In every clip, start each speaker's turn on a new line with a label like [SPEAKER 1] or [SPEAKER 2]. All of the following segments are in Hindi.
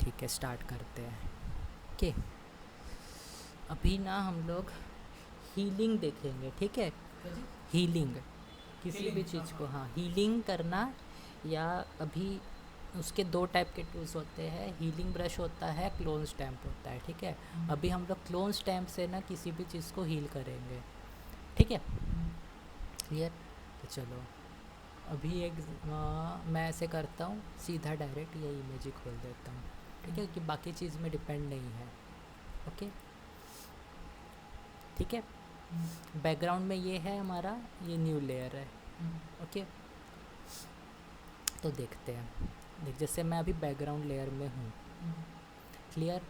[SPEAKER 1] ठीक है, स्टार्ट करते हैं। ओके, अभी ना हम लोग हीलिंग देखेंगे, ठीक है। हीलिंग किसी भी चीज़ को, हाँ, हीलिंग करना। या अभी उसके दो टाइप के टूल्स होते हैं, हीलिंग ब्रश होता है, क्लोन स्टैम्प होता है, ठीक है। अभी हम लोग क्लोन स्टैम्प से ना किसी भी चीज़ को हील करेंगे, ठीक है। क्लियर? तो चलो अभी एक मैं ऐसे करता हूँ, सीधा डायरेक्ट ये इमेज ही खोल देता हूँ, ठीक है, कि बाकी चीज़ में डिपेंड नहीं है। ओके, ठीक है। बैकग्राउंड में ये है हमारा, ये न्यू लेयर है। ओके, तो देखते हैं। देख, जैसे मैं अभी बैकग्राउंड लेयर में हूँ, क्लियर,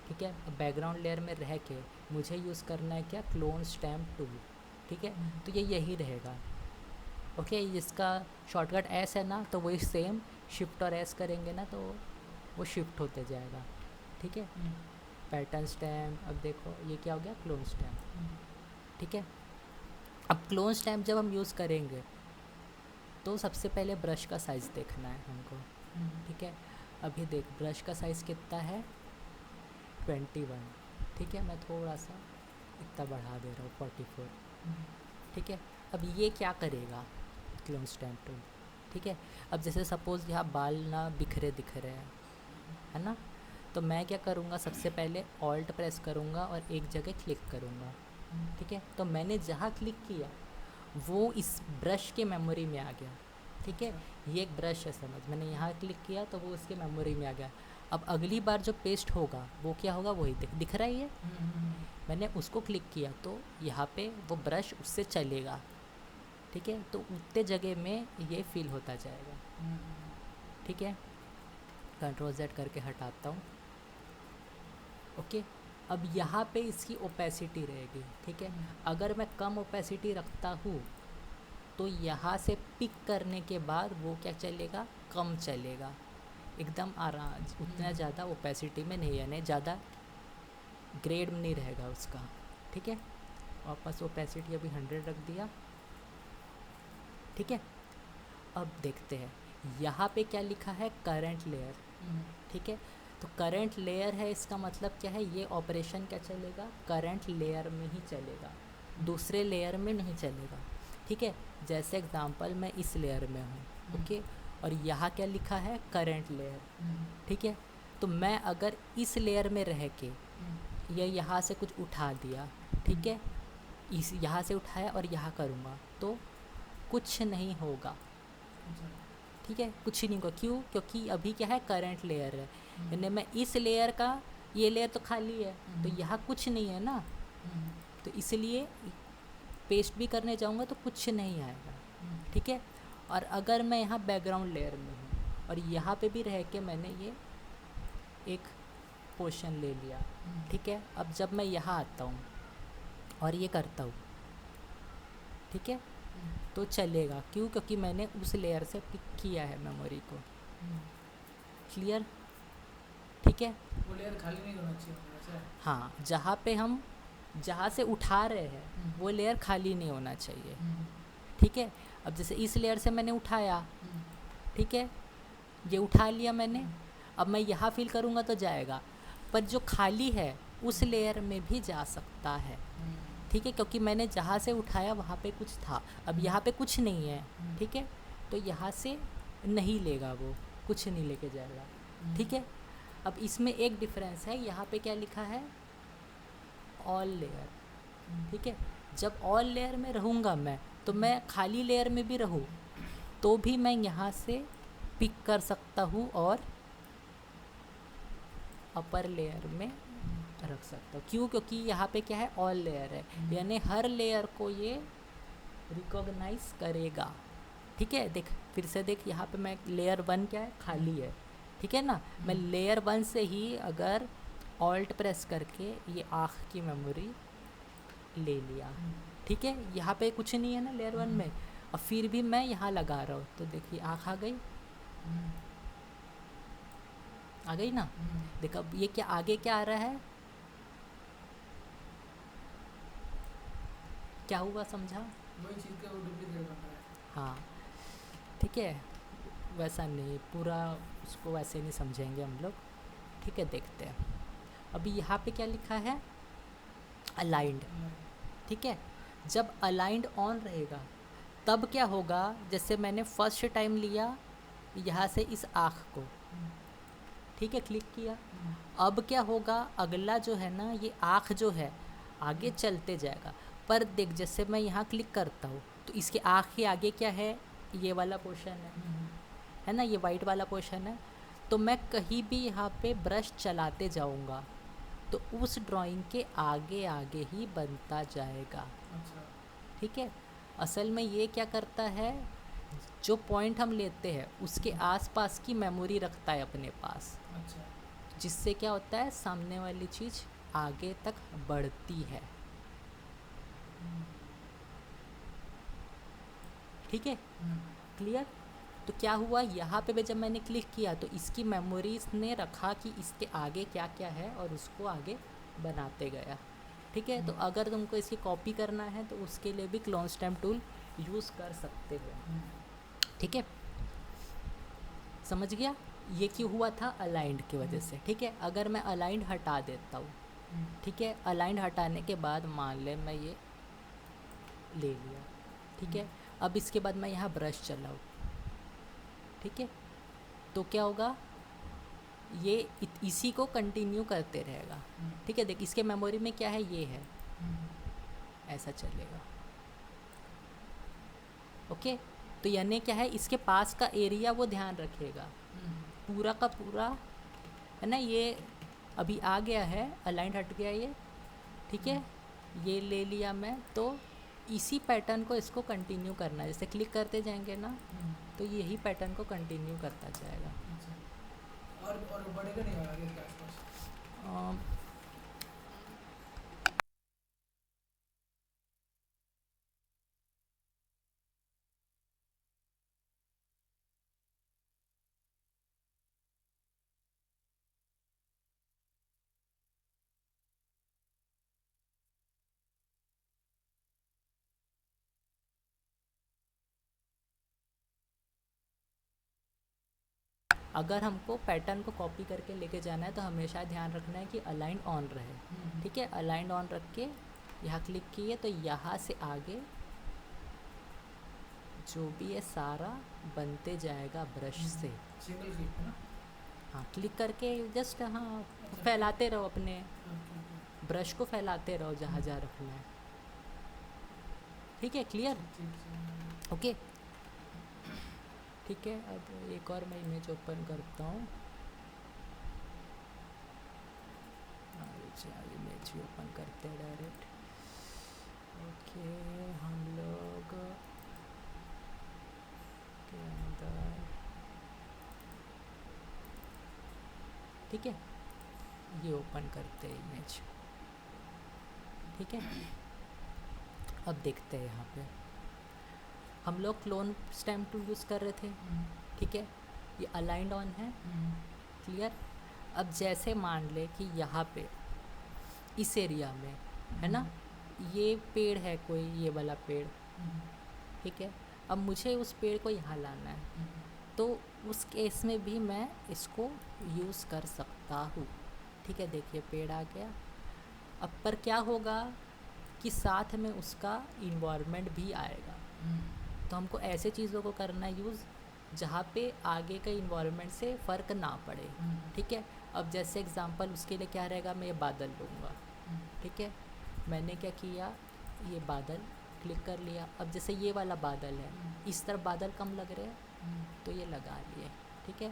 [SPEAKER 1] ठीक है। अब बैकग्राउंड लेयर में रह के मुझे यूज़ करना है क्या, क्लोन स्टैम्प टूल, ठीक है। तो ये यही रहेगा। ओके, इसका शॉर्टकट एस है ना, तो वही सेम शिफ्ट और एस करेंगे ना, तो वो शिफ्ट होते जाएगा, ठीक है। पैटर्न स्टैम्प, अब देखो ये क्या हो गया, क्लोन स्टैम्प, ठीक है। अब क्लोन स्टैम्प जब हम यूज़ करेंगे तो सबसे पहले ब्रश का साइज़ देखना है हमको, ठीक है। अभी देख, ब्रश का साइज़ कितना है, 21, ठीक है। मैं थोड़ा सा इतना बढ़ा दे रहा हूँ, 44, ठीक है। अब ये क्या करेगा, क्लोन स्टैम्प टूल, ठीक है। अब जैसे सपोज़ यहाँ बाल ना बिखरे दिख रहे हैं, है ना, तो मैं क्या करूँगा, सबसे पहले ऑल्ट प्रेस करूँगा और एक जगह क्लिक करूँगा, ठीक है। तो मैंने जहाँ क्लिक किया वो इस ब्रश के मेमोरी में आ गया, ठीक है। ये एक ब्रश है, समझ, मैंने यहाँ क्लिक किया तो वो उसके मेमोरी में आ गया। अब अगली बार जो पेस्ट होगा वो क्या होगा, वही दिख रहा है ये, मैंने उसको क्लिक किया तो यहाँ पे वो ब्रश उससे चलेगा, ठीक है। तो उतने जगह में ये फिल होता जाएगा, ठीक है। कंट्रोल Z करके हटाता हूँ। ओके, अब यहाँ पे इसकी ओपेसिटी रहेगी, ठीक है। अगर मैं कम ओपेसिटी रखता हूँ तो यहाँ से पिक करने के बाद वो क्या चलेगा, कम चलेगा, एकदम आराम, उतना ज़्यादा ओपेसिटी में नहीं, यानी ज़्यादा ग्रेड नहीं रहेगा उसका, ठीक है। वापस ओपेसिटी अभी 100 रख दिया, ठीक है। अब देखते हैं यहाँ पे क्या लिखा है, करंट लेयर, ठीक है। तो करंट लेयर है, इसका मतलब क्या है, ये ऑपरेशन क्या चलेगा, करंट लेयर में ही चलेगा, दूसरे लेयर में नहीं चलेगा, ठीक है। जैसे एग्जांपल मैं इस लेयर में हूँ, ओके, और यहाँ क्या लिखा है, करंट लेयर, ठीक है। तो मैं अगर इस लेयर में रह के ये यहाँ से कुछ उठा दिया, ठीक है, इस यहाँ से उठाया और यहाँ करूँगा तो कुछ नहीं होगा, ठीक है, कुछ नहीं होगा। क्यों? क्योंकि अभी क्या है, करंट लेयर है, यानी मैं इस लेयर का, ये लेयर तो खाली है तो यहाँ कुछ नहीं है ना, तो इसलिए पेस्ट भी करने जाऊँगा तो कुछ नहीं आएगा, ठीक है। और अगर मैं यहाँ बैकग्राउंड लेयर में हूँ और यहाँ पे भी रह के मैंने ये एक पोर्शन ले लिया, ठीक है। अब जब मैं यहाँ आता हूँ और ये करता हूँ, ठीक है, तो चलेगा। क्यों? क्योंकि मैंने उस लेयर से पिक किया है मेमोरी को, क्लियर, ठीक है।
[SPEAKER 2] वो लेयर खाली नहीं होना चाहिए,
[SPEAKER 1] हाँ, जहाँ से उठा रहे हैं वो लेयर खाली नहीं होना चाहिए, ठीक है। अब जैसे इस लेयर से मैंने उठाया, ठीक है, ये उठा लिया मैंने, अब मैं यहाँ फिल करूँगा तो जाएगा, पर जो खाली है उस लेयर में भी जा सकता है, ठीक है, क्योंकि मैंने जहाँ से उठाया वहाँ पे कुछ था, अब यहाँ पे कुछ नहीं है, ठीक है, तो यहाँ से नहीं लेगा, वो कुछ नहीं लेके जाएगा, ठीक है। अब इसमें एक डिफरेंस है, यहाँ पे क्या लिखा है, ऑल लेयर, ठीक है। जब ऑल लेयर में रहूँगा मैं, तो मैं खाली लेयर में भी रहूँ तो भी मैं यहाँ से पिक कर सकता हूँ और अपर लेयर में रख सकता हूँ। क्यों? क्योंकि यहाँ पे क्या है, ऑल लेयर है, यानी हर लेयर को ये रिकॉग्नाइज करेगा, ठीक है। देख, फिर से देख, यहाँ पे मैं लेयर 1 क्या है, खाली है, ठीक है ना। मैं लेयर 1 से ही अगर ऑल्ट प्रेस करके ये आँख की मेमोरी ले लिया, ठीक है, यहाँ पे कुछ नहीं है ना लेयर 1 में, और फिर भी मैं यहाँ लगा रहा हूँ, तो देखिए आँख आ गई, आ गई ना। देख, अब ये क्या आगे क्या आ रहा है, क्या हुआ, समझा?
[SPEAKER 2] वही चीज़ का वो डुप्लीकेट बन रहा है।
[SPEAKER 1] हाँ, ठीक है। वैसा नहीं, पूरा उसको वैसे नहीं समझेंगे हम लोग। ठीक है, देखते हैं। अभी यहाँ पे क्या लिखा है, अलाइंड। ठीक है, जब अलाइंड ऑन रहेगा तब क्या होगा, जैसे मैंने फर्स्ट टाइम लिया यहाँ से इस आँख को, ठीक है, क्लिक किया। अब क्या होगा, अगला जो है ना, ये आँख जो है आगे चलते जाएगा। पर देख, जैसे मैं यहाँ क्लिक करता हूँ तो इसके आँख के आगे क्या है, ये वाला पोर्शन है ना, ये वाइट वाला पोर्शन है। तो मैं कहीं भी यहाँ पे ब्रश चलाते जाऊँगा तो उस ड्राइंग के आगे आगे ही बनता जाएगा।
[SPEAKER 2] अच्छा।
[SPEAKER 1] ठीक है, असल में ये क्या करता है, जो पॉइंट हम लेते हैं उसके आसपास की मेमोरी रखता है अपने पास,
[SPEAKER 2] अच्छा।
[SPEAKER 1] जिससे क्या होता है, सामने वाली चीज़ आगे तक बढ़ती है। ठीक है, क्लियर। तो क्या हुआ, यहाँ पे भी जब मैंने क्लिक किया तो इसकी मेमोरीज ने रखा कि इसके आगे क्या क्या है और उसको आगे बनाते गया। ठीक है, तो अगर तुमको इसकी कॉपी करना है तो उसके लिए भी क्लोन स्टैम्प टूल यूज़ कर सकते हो। ठीक है, समझ गया, ये क्यों हुआ था, अलाइंड की वजह से। ठीक है, अगर मैं अलाइंड हटा देता हूँ, ठीक है, अलाइंड हटाने के बाद मान ले मैं ये ले लिया, ठीक है, अब इसके बाद मैं यहाँ ब्रश चलाऊँ, ठीक है, तो क्या होगा, ये इसी को कंटिन्यू करते रहेगा। ठीक है, देख इसके मेमोरी में क्या है, ये है, ऐसा चलेगा। ओके, तो यानी क्या है, इसके पास का एरिया वो ध्यान रखेगा, पूरा का पूरा है ना। ये अभी आ गया है, अलाइंड हट गया ये, ठीक है, ये ले लिया मैं, तो इसी पैटर्न को इसको कंटिन्यू करना है। जैसे क्लिक करते जाएंगे ना तो यही पैटर्न को कंटिन्यू करता जाएगा।
[SPEAKER 2] और बढ़ेगा नहीं आगे इसके आसपास।
[SPEAKER 1] अगर हमको पैटर्न को कॉपी करके लेके जाना है तो हमेशा ध्यान रखना है कि अलाइन ऑन रहे। ठीक है, अलाइन ऑन रख के यहाँ क्लिक किए तो यहाँ से आगे जो भी है सारा बनते जाएगा ब्रश से।
[SPEAKER 2] सिंगल क्लिक है ना।
[SPEAKER 1] हाँ, क्लिक करके जस्ट हाँ फैलाते रहो, अपने ब्रश को फैलाते रहो जहाँ जहाँ रखना है। ठीक है, क्लियर, ओके। ठीक है, अब एक और मैं इमेज ओपन करता हूँ। इमेज भी ओपन करते हैं डायरेक्ट। ओके, हम लोग के अंदर, ठीक है, ये ओपन करते हैं इमेज। ठीक है, अब देखते हैं यहाँ पे हम लोग क्लोन स्टैम्प टूल यूज़ कर रहे थे। ठीक है, ये अलाइंड ऑन है, क्लियर। अब जैसे मान ले कि यहाँ पे इस एरिया में है ना, ये पेड़ है कोई, ये वाला पेड़, ठीक है, अब मुझे उस पेड़ को यहाँ लाना है, तो उस केस में भी मैं इसको यूज़ कर सकता हूँ। ठीक है, देखिए पेड़ आ गया। अब पर क्या होगा कि साथ में उसका इन्वायरमेंट भी आएगा। तो हमको ऐसे चीज़ों को करना यूज़ जहाँ पे आगे के इन्वायरमेंट से फ़र्क ना पड़े। ठीक है, अब जैसे एग्जांपल उसके लिए क्या रहेगा, मैं ये बादल लूँगा। ठीक है, मैंने क्या किया, ये बादल क्लिक कर लिया। अब जैसे ये वाला बादल है, इस तरफ बादल कम लग रहे हैं तो ये लगा लिए। ठीक है,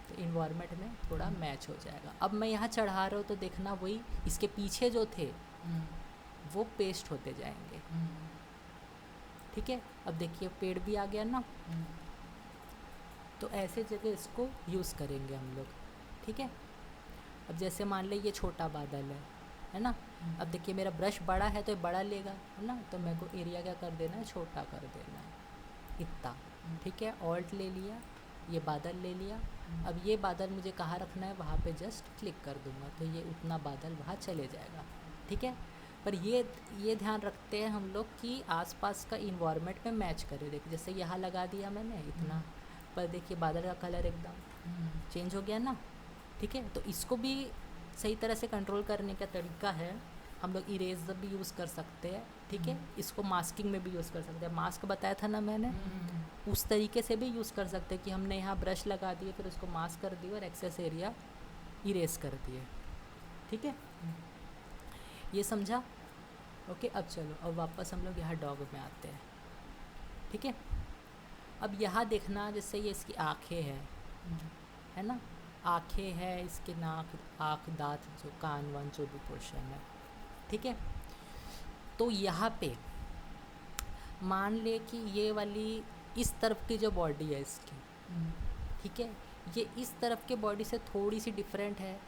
[SPEAKER 1] तो इन्वायरमेंट में थोड़ा मैच हो जाएगा। अब मैं यहाँ चढ़ा रहा हूँ तो देखना वही इसके पीछे जो थे वो पेस्ट होते जाएंगे। ठीक है, अब देखिए पेड़ भी आ गया ना, तो ऐसे जगह इसको यूज़ करेंगे हम लोग। ठीक है, अब जैसे मान ले ये छोटा बादल है ना, अब देखिए मेरा ब्रश बड़ा है तो ये बड़ा लेगा, है ना, तो मेरे को एरिया क्या कर देना है, छोटा कर देना है, इतना। ठीक है, ऑल्ट ले लिया, ये बादल ले लिया। अब ये बादल मुझे कहाँ रखना है, वहाँ पे जस्ट क्लिक कर दूँगा तो ये उतना बादल वहाँ चले जाएगा। ठीक है, पर ये ध्यान रखते हैं हम लोग कि आसपास का इन्वायरमेंट में मैच करे। देखिए जैसे यहाँ लगा दिया मैंने इतना, ऊपर देखिए बादल का कलर एकदम चेंज हो गया ना, ठीक है। तो इसको भी सही तरह से कंट्रोल करने का तरीका है, हम लोग इरेजर भी यूज़ कर सकते हैं, ठीक है। इसको मास्किंग में भी यूज़ कर सकते हैं, मास्क बताया था ना मैंने, उस तरीके से भी यूज़ कर सकते हैं कि हमने यहाँ ब्रश लगा दिए, फिर उसको मास्क कर दिए और एक्सेस एरिया इरेज कर दिए, ठीक है। ये समझा? ओके। अब चलो, अब वापस हम लोग यहाँ डॉग में आते हैं, ठीक है। अब यहाँ देखना, जैसे ये इसकी आँखें हैं, है ना, आँखें हैं, इसके नाक, आँख, दाँत, जो कान वान जो भी पोर्शन है, ठीक है। तो यहाँ पे मान ले कि ये वाली इस तरफ की जो बॉडी है इसकी, ठीक है, ये इस तरफ के बॉडी से थोड़ी सी डिफरेंट है।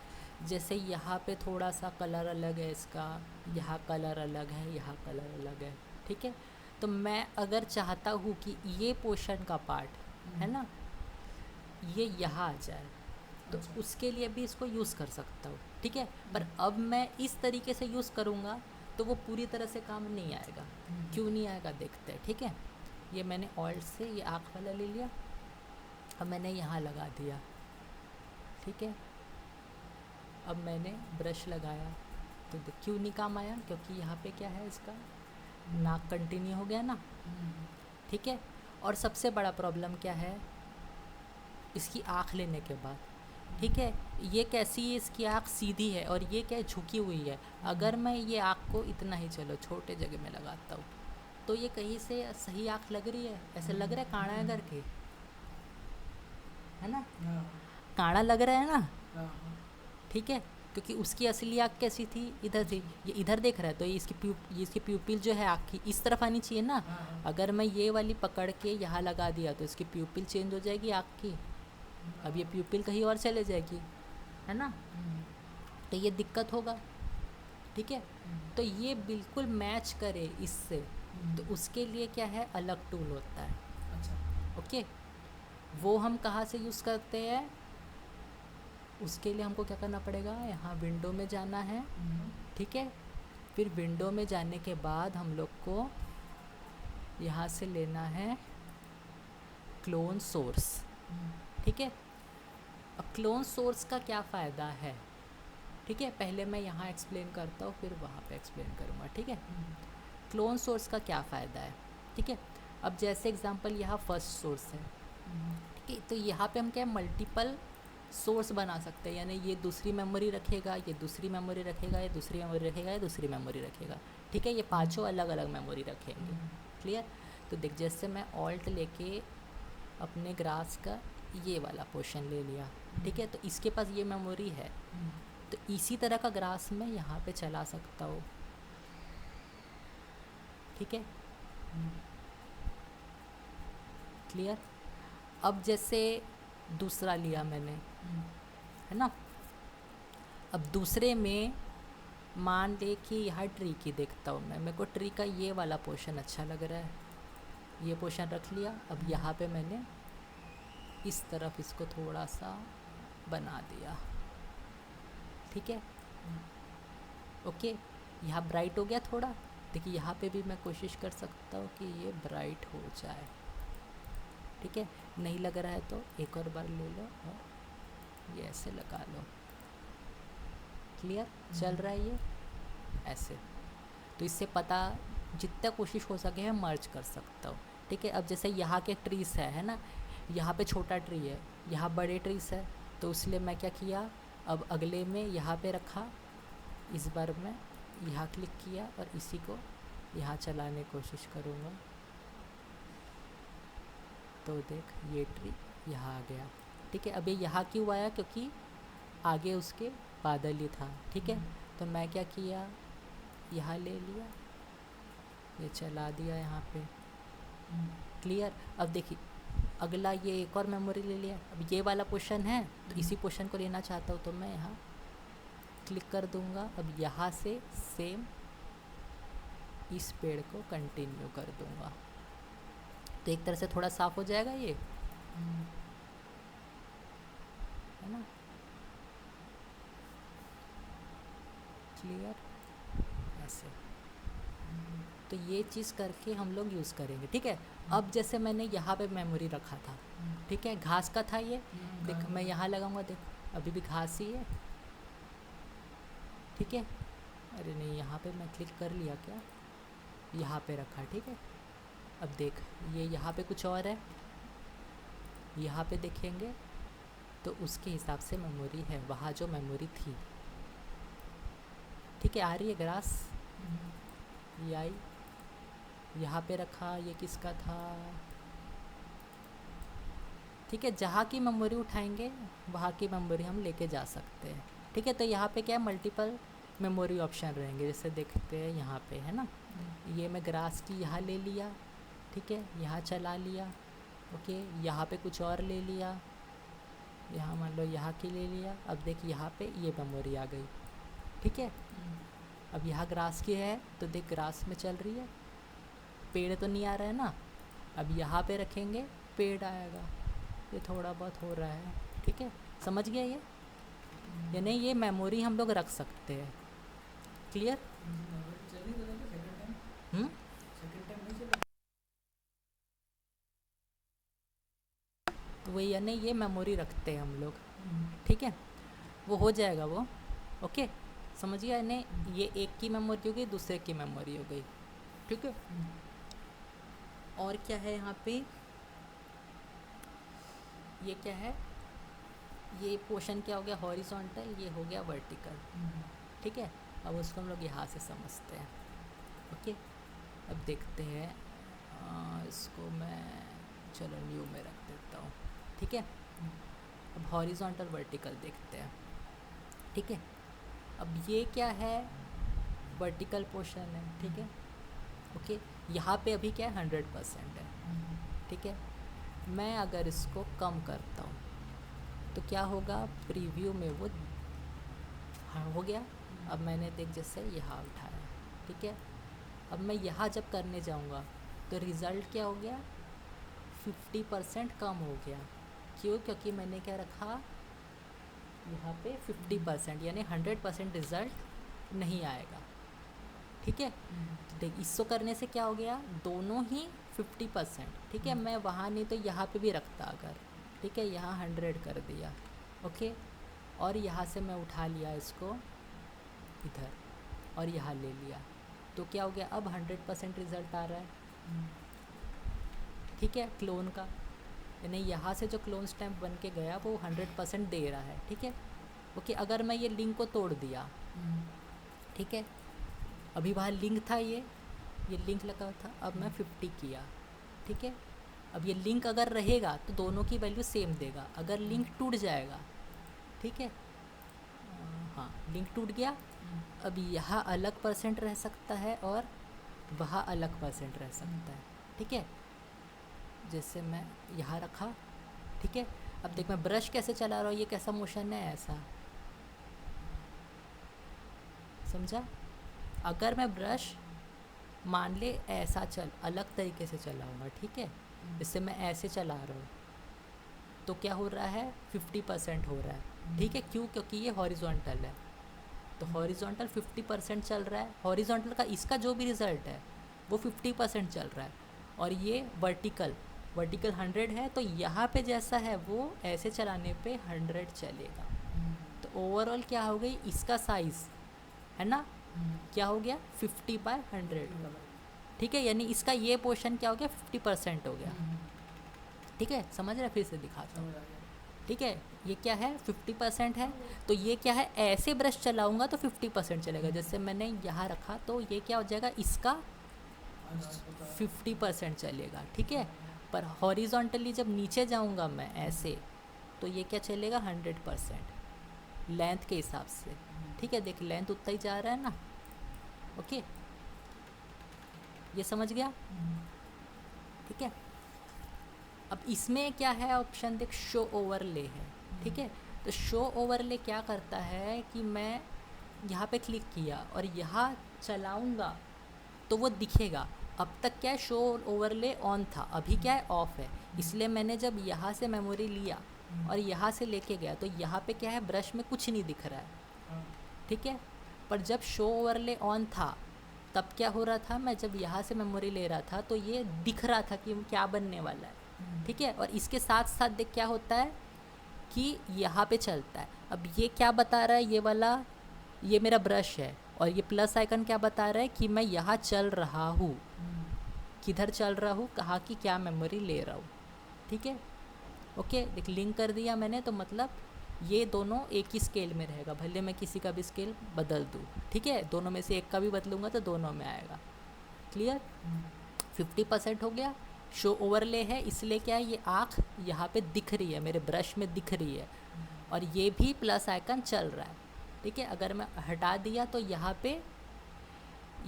[SPEAKER 1] जैसे यहाँ पे थोड़ा सा कलर अलग है इसका, यहाँ कलर अलग है, यहाँ कलर अलग है, ठीक है। तो मैं अगर चाहता हूँ कि ये पोर्शन का पार्ट है ना, ये यहाँ आ जाए, तो
[SPEAKER 2] अच्छा।
[SPEAKER 1] उसके लिए भी इसको यूज़ कर सकता हूँ, ठीक है। पर अब मैं इस तरीके से यूज़ करूँगा तो वो पूरी तरह से काम नहीं आएगा। क्यों नहीं आएगा देखते हैं, ठीक है। ये मैंने ऑल्ट से ये आँख वाला ले लिया, अब मैंने यहाँ लगा दिया, ठीक है। अब मैंने ब्रश लगाया तो क्यों नहीं काम आया, क्योंकि यहाँ पे क्या है, इसका नाक कंटिन्यू हो गया ना, ठीक है। और सबसे बड़ा प्रॉब्लम क्या है, इसकी आँख लेने के बाद, ठीक है, ये कैसी है, इसकी आँख सीधी है और ये क्या है, झुकी हुई है। अगर मैं ये आँख को इतना ही, चलो छोटे जगह में लगाता हूँ, तो ये कहीं से सही आँख लग रही है, ऐसे लग रहा है काड़ा है करके, है ना, काड़ा लग रहा है ना, ठीक है। क्योंकि उसकी असली आँख कैसी थी, इधर थी, ये इधर देख रहा है, तो ये इसकी प्यूपिल जो है आँख की इस तरफ आनी चाहिए ना। अगर मैं ये वाली पकड़ के यहाँ लगा दिया तो इसकी प्यूपिल चेंज हो जाएगी आँख की, अब ये प्यूपिल कहीं और चले जाएगी, है ना, तो ये दिक्कत होगा, ठीक है। तो ये बिल्कुल मैच करे इससे, तो उसके लिए क्या है, अलग टूल होता है।
[SPEAKER 2] अच्छा।
[SPEAKER 1] ओके, वो हम कहाँ से यूज़ करते हैं, उसके लिए हमको क्या करना पड़ेगा, यहाँ विंडो में जाना है, ठीक है। फिर विंडो में जाने के बाद हम लोग को यहाँ से लेना है क्लोन सोर्स, ठीक है। अब क्लोन सोर्स का क्या फ़ायदा है, ठीक है, पहले मैं यहाँ एक्सप्लेन करता हूँ, फिर वहाँ पे एक्सप्लेन करूँगा, ठीक है। क्लोन सोर्स का क्या फ़ायदा है, ठीक है। अब जैसे एग्जांपल यहाँ फर्स्ट सोर्स है, ठीक है, तो यहाँ पे हम क्या मल्टीपल सोर्स बना सकते हैं, यानी ये दूसरी मेमोरी रखेगा, ये दूसरी मेमोरी रखेगा, ये दूसरी मेमोरी रखेगा, ये दूसरी मेमोरी रखेगा, ठीक है। ये पांचों अलग अलग मेमोरी रखेंगे, क्लियर। तो देख, जैसे मैं ऑल्ट लेके अपने ग्रास का ये वाला पोर्शन ले लिया, ठीक है, तो इसके पास ये मेमोरी है, तो इसी तरह का ग्रास मैं यहाँ पे चला सकता हूँ, ठीक है, क्लियर। अब जैसे दूसरा लिया मैंने, है ना, अब दूसरे में मान ले कि यहाँ ट्री की देखता हूँ मैं, मेरे को ट्री का ये वाला पोर्शन अच्छा लग रहा है, ये पोर्शन रख लिया। अब यहाँ पे मैंने इस तरफ इसको थोड़ा सा बना दिया, ठीक है, ओके। यहाँ ब्राइट हो गया थोड़ा, देखिए यहाँ पे भी मैं कोशिश कर सकता हूँ कि ये ब्राइट हो जाए, ठीक है। नहीं लग रहा है तो एक और बार ले लो और ये ऐसे लगा लो, क्लियर, चल रहा है ये ऐसे। तो इससे पता जितना कोशिश हो सके है मर्ज कर सकता हूँ, ठीक है। अब जैसे यहाँ के ट्रीस है ना, यहाँ पे छोटा ट्री है, यहाँ बड़े ट्रीस है, तो इसलिए मैं क्या किया, अब अगले में यहाँ पे रखा, इस बार मैं यहाँ क्लिक किया और इसी को यहाँ चलाने की कोशिश करूँगा, तो देख ये ट्री यहाँ आ गया, ठीक है। अब ये यहाँ क्यों आया, क्योंकि आगे उसके बादल ही था, ठीक है। तो मैं क्या किया, यहाँ ले लिया, ये चला दिया यहाँ पे, क्लियर। अब देखिए अगला ये एक और मेमोरी ले लिया, अब ये वाला पोर्शन है, तो इसी पोर्शन को लेना चाहता हूँ, तो मैं यहाँ क्लिक कर दूँगा। अब यहाँ से सेम इस पेड़ को कंटिन्यू कर दूँगा, तो एक तरह से थोड़ा साफ हो जाएगा ये, है ना, क्लियर, ऐसे। तो ये चीज़ करके हम लोग यूज़ करेंगे, ठीक है। अब जैसे मैंने यहाँ पे मेमोरी रखा था, ठीक है, घास का था ये, देख मैं यहाँ लगाऊंगा, देख अभी भी घास ही है, ठीक है। अरे नहीं, यहाँ पे मैं क्लिक कर लिया क्या, यहाँ पे रखा, ठीक है। अब देख ये यहाँ पे कुछ और है, यहाँ पे देखेंगे तो उसके हिसाब से मेमोरी है, वहाँ जो मेमोरी थी, ठीक है। आ रही है ग्रास, ये आई, यहाँ पे रखा, ये किसका था, ठीक है। जहाँ की मेमोरी उठाएंगे वहाँ की मेमोरी हम लेके जा सकते हैं, ठीक है। तो यहाँ पे क्या है, मल्टीपल मेमोरी ऑप्शन रहेंगे, जैसे देखते हैं यहाँ पे है ना, ये मैं ग्रास की यहाँ ले लिया, ठीक है, यहाँ चला लिया, ओके, यहाँ पे कुछ और ले लिया, यहाँ मान लो यहाँ की ले लिया। अब देख यहाँ पे ये मेमोरी आ गई, ठीक है। अब यहाँ ग्रास की है तो देख ग्रास में चल रही है, पेड़ तो नहीं आ रहा है ना, अब यहाँ पे रखेंगे पेड़ आएगा, ये थोड़ा बहुत हो रहा है, ठीक है, समझ गया ये, यानी ये मेमोरी हम लोग रख सकते हैं, क्लियर। तो वही यानी ये मेमोरी रखते हैं हम लोग, ठीक है, वो हो जाएगा वो, ओके, समझ गया। यानी ये एक की मेमोरी हो गई, दूसरे की मेमोरी हो गई, ठीक है। और क्या है यहाँ पे, ये क्या है, ये पोर्शन क्या हो गया हॉरिजॉन्टल, ये हो गया वर्टिकल, ठीक है। अब उसको हम लोग यहाँ से समझते हैं, ओके। अब देखते हैं, इसको मैं चलो न्यू में रख देता हूँ, ठीक है। अब हॉरिजॉन्टल वर्टिकल देखते हैं, ठीक है। अब ये क्या है, वर्टिकल पोर्शन है, ठीक है, ओके। यहाँ पे अभी क्या है 100% है, ठीक है। मैं अगर इसको कम करता हूँ तो क्या होगा, प्रीव्यू में वो हाँ हो गया। अब मैंने देख जैसे यहाँ उठाया, ठीक है। अब मैं यहाँ जब करने जाऊँगा तो रिज़ल्ट क्या हो गया, 50% कम हो गया, क्यों, क्योंकि मैंने क्या रखा यहाँ पे 50%, यानी 100% रिज़ल्ट नहीं आएगा, ठीक है। देख इसको करने से क्या हो गया, दोनों ही 50%, ठीक है। मैं वहाँ नहीं तो यहाँ पे भी रखता अगर, ठीक है, यहाँ 100 कर दिया, ओके। और यहाँ से मैं उठा लिया इसको इधर और यहाँ ले लिया, तो क्या हो गया, अब 100% रिज़ल्ट आ रहा है, ठीक है, क्लोन का, यानी यहाँ से जो क्लोन स्टैम्प बन के गया वो 100% दे रहा है, ठीक है, ओके। अगर मैं ये लिंक को तोड़ दिया, ठीक है, अभी वहाँ लिंक था, ये लिंक लगा था, अब मैं 50 किया, ठीक है। अब ये लिंक अगर रहेगा तो दोनों की वैल्यू सेम देगा, अगर लिंक टूट जाएगा, ठीक है, हाँ लिंक टूट गया, अब यहाँ अलग परसेंट रह सकता है और वहाँ अलग परसेंट रह सकता है, ठीक है। जैसे मैं यहाँ रखा, ठीक है। अब देख मैं ब्रश कैसे चला रहा हूँ, ये कैसा मोशन है, ऐसा, समझा। अगर मैं ब्रश मान ले ऐसा अलग तरीके से चलाऊँगा, ठीक है, इससे मैं ऐसे चला रहा हूँ तो क्या हो रहा है, 50% हो रहा है, ठीक है। क्यों, क्योंकि ये हॉरिजॉन्टल है, तो हॉरिजॉन्टल 50% चल रहा है, हॉरिजॉन्टल का इसका जो भी रिज़ल्ट है वो 50% चल रहा है, और ये वर्टिकल 100 है, तो यहाँ पे जैसा है वो ऐसे चलाने पे 100 चलेगा। तो ओवरऑल क्या हो गई, इसका साइज़ है ना, क्या हो गया 50/100, ठीक है। यानी इसका ये पोर्शन क्या हो गया, 50% हो गया, ठीक है। समझ रहे, फिर से दिखाता हूँ, ठीक है। ये क्या है 50% है, तो ये क्या है, ऐसे ब्रश चलाऊंगा तो 50% चलेगा, जैसे मैंने यहाँ रखा तो ये क्या हो जाएगा, इसका 50% चलेगा, ठीक है। पर हॉरिजॉन्टली जब नीचे जाऊंगा मैं ऐसे, तो ये क्या चलेगा 100% लेंथ के हिसाब से, ठीक है। देख लेंथ उतना ही जा रहा है ना, ओके, ये समझ गया, ठीक है। अब इसमें क्या है ऑप्शन, देख शो ओवरले है, ठीक है। तो शो ओवरले क्या करता है कि मैं यहाँ पे क्लिक किया और यहाँ चलाऊँगा तो वो दिखेगा। अब तक क्या है, शो ओवरले ऑन था, अभी क्या है ऑफ है, इसलिए मैंने जब यहाँ से मेमोरी लिया और यहाँ से लेके गया तो यहाँ पे क्या है, ब्रश में कुछ नहीं दिख रहा है, ठीक है। पर जब शो ओवरले ऑन था तब क्या हो रहा था, मैं जब यहाँ से मेमोरी ले रहा था तो ये दिख रहा था कि क्या बनने वाला है, ठीक है। और इसके साथ साथ देख क्या होता है कि यहाँ पे चलता है। अब ये क्या बता रहा है, ये वाला, ये मेरा ब्रश है, और ये प्लस आइकन क्या बता रहा है कि मैं यहाँ चल रहा हूँ। किधर चल रहा हूँ, कहाँ की क्या मेमोरी ले रहा हूँ, ठीक है। ओके, देख लिंक कर दिया मैंने, तो मतलब ये दोनों एक ही स्केल में रहेगा, भले मैं किसी का भी स्केल बदल दूँ, ठीक है। दोनों में से एक का भी बदलूँगा तो दोनों में आएगा। क्लियर? 50% हो गया। शो ओवरले है, इसलिए क्या है, ये आँख यहाँ पे दिख रही है, मेरे ब्रश में दिख रही है, और ये भी प्लस आइकन चल रहा है, ठीक है। अगर मैं हटा दिया तो यहाँ पे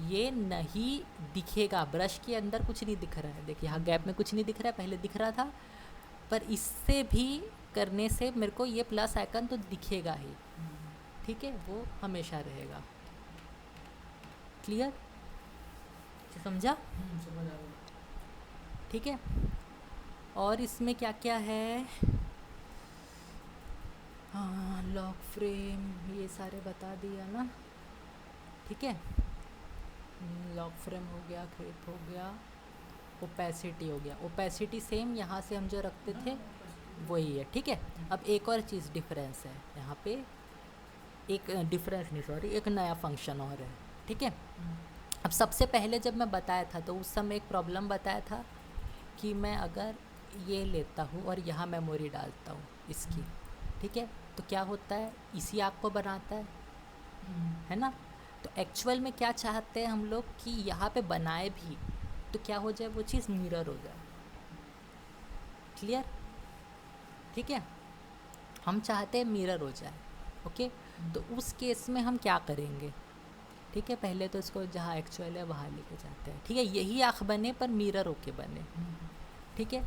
[SPEAKER 1] ये नहीं दिखेगा, ब्रश के अंदर कुछ नहीं दिख रहा है। देखिए यहाँ गैप में कुछ नहीं दिख रहा है, पहले दिख रहा था, पर इससे भी करने से मेरे को ये प्लस आइकन तो दिखेगा ही, ठीक है, वो हमेशा रहेगा। क्लियर? समझा?
[SPEAKER 2] समझ आ गया।
[SPEAKER 1] ठीक है। और इसमें क्या क्या है, हाँ, लॉक फ्रेम ये सारे बता दिया ना, ठीक है। लॉक फ्रेम हो गया, क्लिप हो गया, ओपेसिटी हो गया। ओपेसिटी सेम यहाँ से हम जो रखते थे वही है, ठीक है। अब एक और चीज़ डिफरेंस है यहाँ पे, एक डिफरेंस नहीं सॉरी, एक नया फंक्शन और है, ठीक है। अब सबसे पहले जब मैं बताया था तो उस समय एक प्रॉब्लम बताया था कि मैं अगर ये लेता हूँ और यहाँ मेमोरी डालता हूँ इसकी, ठीक है, तो क्या होता है, इसी आँख को बनाता है ना। तो एक्चुअल में क्या चाहते हैं हम लोग कि यहाँ पे बनाए भी तो क्या हो जाए, वो चीज़ मिरर हो जाए। क्लियर? ठीक है, हम चाहते हैं मिरर हो जाए। ओके, तो उस केस में हम क्या करेंगे, ठीक है, पहले तो इसको जहाँ एक्चुअल है वहाँ लेके जाते हैं, ठीक है। यही आँख बने पर मिरर होके बने, ठीक है।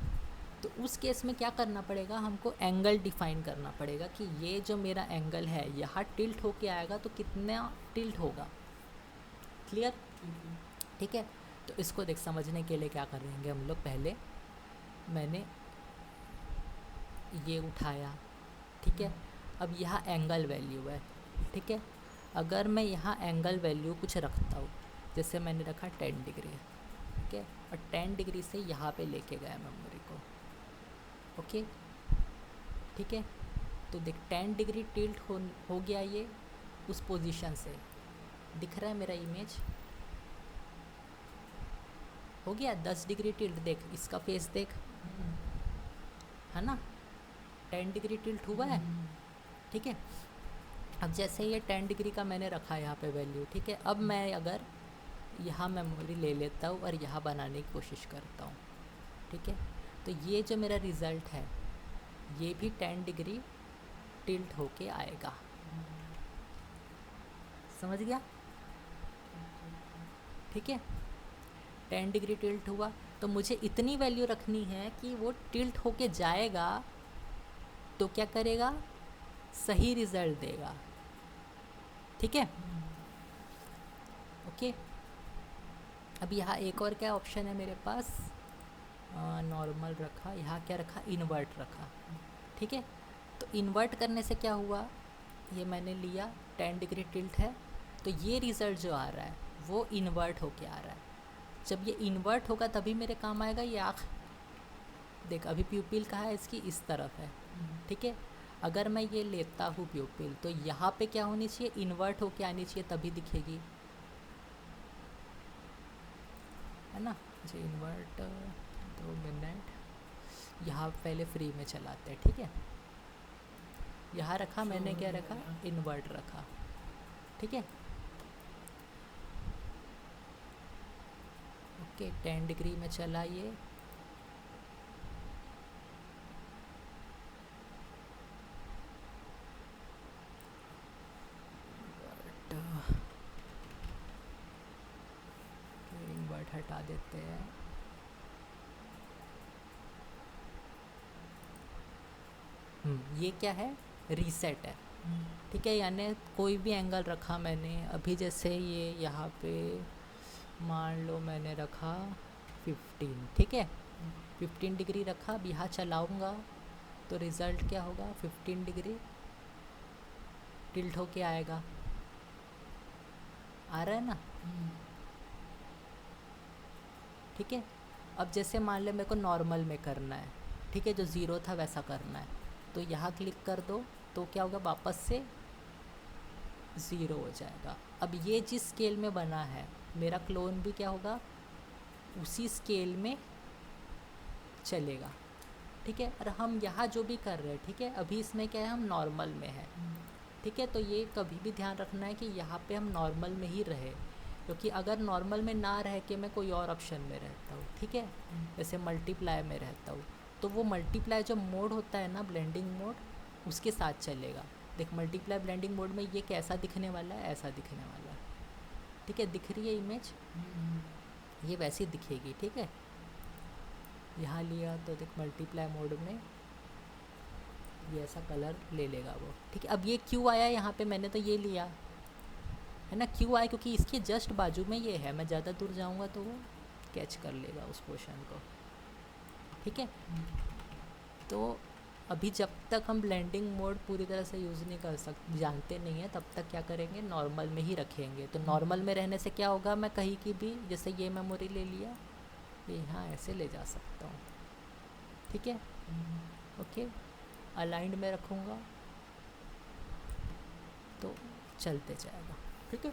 [SPEAKER 1] तो उस केस में क्या करना पड़ेगा, हमको एंगल डिफाइन करना पड़ेगा कि ये जो मेरा एंगल है यहाँ टिल्ट होके आएगा तो कितना टिल्ट होगा। क्लियर? ठीक है, तो इसको देख समझने के लिए क्या करेंगे हम लोग, पहले मैंने ये उठाया, ठीक है। अब यहाँ एंगल वैल्यू है, ठीक है। अगर मैं यहाँ एंगल वैल्यू कुछ रखता हूँ, जैसे मैंने रखा 10 डिग्री, ठीक है, और 10 डिग्री से यहाँ पे लेके गया मेमोरी को, ओके, ठीक है। तो देख 10 डिग्री टिल्ट हो गया ये उस पोजीशन से, दिख रहा है मेरा इमेज, हो गया 10 डिग्री टिल्ट। देख इसका फेस देख, है ना, 10 डिग्री टिल्ट हुआ है, ठीक है। अब जैसे ये 10 डिग्री का मैंने रखा यहाँ पे वैल्यू, ठीक है। अब मैं अगर यहाँ मेमोरी ले लेता हूँ और यहाँ बनाने की कोशिश करता हूँ, ठीक है, तो ये जो मेरा रिज़ल्ट है ये भी 10 डिग्री टिल्ट होके आएगा। समझ गया? ठीक है, 10 डिग्री टिल्ट हुआ तो मुझे इतनी वैल्यू रखनी है कि वो टिल्ट होके जाएगा तो क्या करेगा, सही रिज़ल्ट देगा, ठीक है। ओके, अब यहाँ एक और क्या ऑप्शन है मेरे पास, नॉर्मल रखा, यहाँ क्या रखा, इन्वर्ट रखा, ठीक है। तो इन्वर्ट करने से क्या हुआ, ये मैंने लिया 10 डिग्री टिल्ट है, तो ये रिज़ल्ट जो आ रहा है वो इन्वर्ट होके आ रहा है। जब ये इन्वर्ट होगा तभी मेरे काम आएगा ये आँख। देख अभी प्यूपिल कहाँ है, इसकी इस तरफ है, ठीक है। अगर मैं ये लेता हूँ प्यूपिल तो यहाँ पे क्या होनी चाहिए, इन्वर्ट होके आनी चाहिए, तभी दिखेगी, है ना। जो इन्वर्ट 2 मिनट, यहाँ पहले फ्री में चलाते हैं, ठीक है। यहाँ रखा मैंने, क्या रखा, इन्वर्ट रखा, ठीक है। ओके, 10 डिग्री में चला ये, इन्वर्ट हटा देते हैं। ये क्या है, रीसेट है, ठीक है। यानी कोई भी एंगल रखा मैंने, अभी जैसे ये यहाँ पे मान लो मैंने रखा 15, ठीक है, 15 डिग्री रखा। अब यहाँ चलाऊँगा तो रिज़ल्ट क्या होगा, 15 डिग्री टिल्ट होके आएगा, आ रहा है ना। ठीक है। अब जैसे मान ले मेरे को नॉर्मल में करना है, ठीक है, जो ज़ीरो था वैसा करना है, तो यहाँ क्लिक कर दो तो क्या होगा, वापस से ज़ीरो हो जाएगा। अब ये जिस स्केल में बना है मेरा क्लोन भी क्या होगा, उसी स्केल में चलेगा, ठीक है। और हम यहाँ जो भी कर रहे हैं, ठीक है, अभी इसमें क्या है, हम नॉर्मल में है, ठीक है। तो ये कभी भी ध्यान रखना है कि यहाँ पे हम नॉर्मल में ही रहे, क्योंकि अगर नॉर्मल में ना रह के मैं कोई और ऑप्शन में रहता हूँ, ठीक है, जैसे मल्टीप्लाई में रहता हूँ, तो वो मल्टीप्लाई जो मोड होता है ना, ब्लेंडिंग मोड, उसके साथ चलेगा। देख मल्टीप्लाई ब्लेंडिंग मोड में ये कैसा दिखने वाला है, ऐसा दिखने वाला है, ठीक है, दिख रही है इमेज, ये वैसी दिखेगी, ठीक है। यहाँ लिया तो देख मल्टीप्लाई मोड में ये ऐसा कलर ले लेगा वो, ठीक है। अब ये क्यों आया यहाँ पे, मैंने तो ये लिया है ना, क्यों आया, क्योंकि इसके जस्ट बाजू में ये है, मैं ज़्यादा दूर जाऊँगा तो वो कैच कर लेगा उस पोर्शन को, ठीक है। तो अभी जब तक हम ब्लेंडिंग मोड पूरी तरह से यूज़ नहीं कर सकते, जानते नहीं हैं, तब तक क्या करेंगे, नॉर्मल में ही रखेंगे। तो नॉर्मल में रहने से क्या होगा, मैं कहीं की भी, जैसे ये मेमोरी ले लिया, ये यहाँ ऐसे ले जा सकता हूँ, ठीक है, ओके। अलाइंड में रखूँगा तो चलते जाएगा, ठीक है।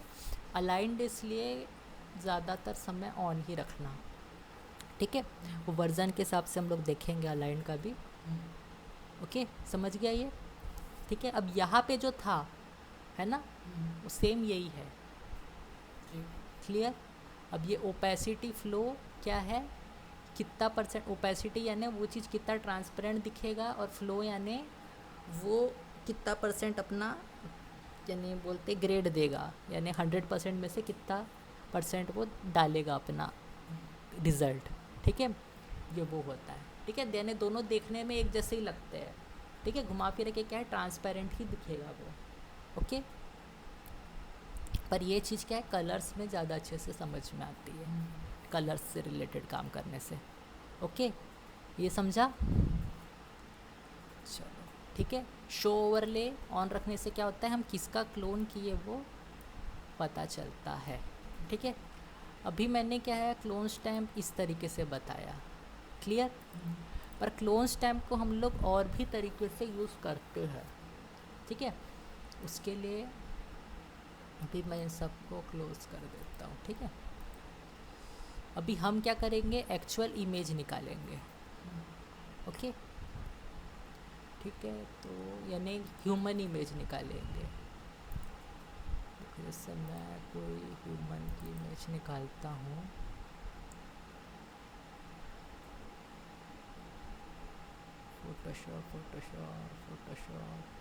[SPEAKER 1] अलाइंड इसलिए ज़्यादातर समय ऑन ही रखना, ठीक है, वो वर्ज़न के हिसाब से हम लोग देखेंगे अलाइंड का भी, ओके, समझ गया ये, ठीक है। अब यहाँ पे जो था है ना, वो सेम यही है, क्लियर। अब ये ओपेसिटी फ्लो क्या है, कितना परसेंट ओपेसिटी, यानी वो चीज़ कितना ट्रांसपेरेंट दिखेगा, और फ्लो यानी वो कितना परसेंट अपना, यानी बोलते ग्रेड देगा, यानी 100% में से कितना परसेंट वो डालेगा अपना रिज़ल्ट, ठीक है, ये वो होता है, ठीक है। यानी दोनों देखने में एक जैसे ही लगते हैं, ठीक है, घुमा फिर के क्या है, ट्रांसपेरेंट ही दिखेगा वो, ओके। पर ये चीज़ क्या है, कलर्स में ज़्यादा अच्छे से समझ में आती है, कलर्स से रिलेटेड काम करने से, ओके, ये समझा, चलो ठीक है। शो ओवरले ऑन रखने से क्या होता है, हम किसका क्लोन किए वो पता चलता है, ठीक है। अभी मैंने क्या है, क्लोन स्टैम्प इस तरीके से बताया, क्लियर। पर क्लोन स्टैम्प को हम लोग और भी तरीके से यूज़ करते हैं, ठीक है। उसके लिए अभी मैं इन सबको क्लोज कर देता हूँ, ठीक है। अभी हम क्या करेंगे, एक्चुअल इमेज निकालेंगे, ओके, ठीक है। तो यानी ह्यूमन इमेज निकालेंगे, जैसे मैं कोई ह्यूमन की इमेज निकालता हूँ, Photoshop Photoshop Photoshop,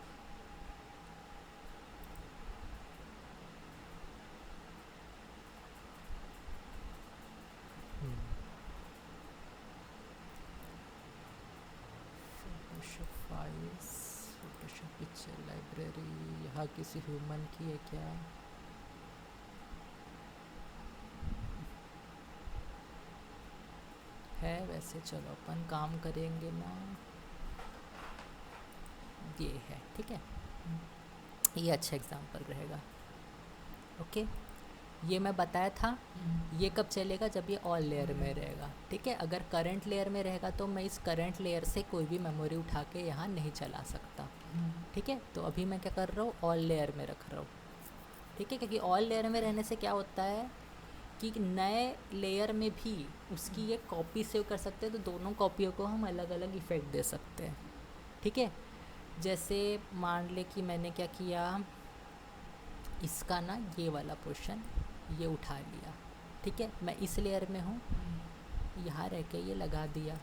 [SPEAKER 1] Photoshop files, Photoshop picture library, यहाँ किसी ह्यूमन की है क्या, है वैसे, चलो अपन काम करेंगे ना, ये है, ठीक है, ये अच्छा एग्जांपल रहेगा, ओके। ये मैं बताया था, ये कब चलेगा, जब ये ऑल लेयर में रहेगा, ठीक है। अगर करंट लेयर में रहेगा तो मैं इस करंट लेयर से कोई भी मेमोरी उठा के यहाँ नहीं चला सकता, ठीक है। तो अभी मैं क्या कर रहा हूँ, ऑल लेयर में रख रहा हूँ, ठीक है, क्योंकि ऑल लेयर में रहने से क्या होता है कि नए लेयर में भी उसकी एक कॉपी सेव कर सकते हैं, तो दोनों कॉपियों को हम अलग अलग इफ़ेक्ट दे सकते हैं, ठीक है। जैसे मान ले कि मैंने क्या किया, इसका ना ये वाला पोर्शन ये उठा लिया, ठीक है, मैं इस लेयर में हूँ, यहाँ रह के ये लगा दिया,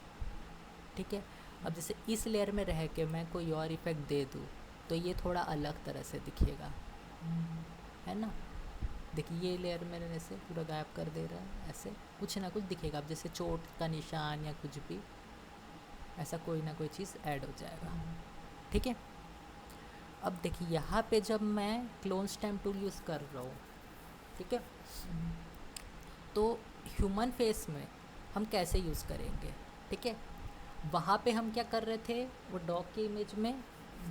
[SPEAKER 1] ठीक है। अब जैसे इस लेयर में रह के मैं कोई और इफ़ेक्ट दे दूँ तो ये थोड़ा अलग तरह से दिखेगा, है ना। देखिए ये लेयर में रहने से पूरा गायब कर दे रहा है, ऐसे कुछ ना कुछ दिखेगा। अब जैसे चोट का निशान या कुछ भी ऐसा कोई ना कोई चीज़ ऐड हो जाएगा, ठीक है। अब देखिए यहाँ पे जब मैं क्लोन स्टैम्प टूल यूज़ कर रहा हूँ, ठीक है, तो ह्यूमन फेस में हम कैसे यूज़ करेंगे, ठीक है। वहाँ पे हम क्या कर रहे थे, वो डॉग की इमेज में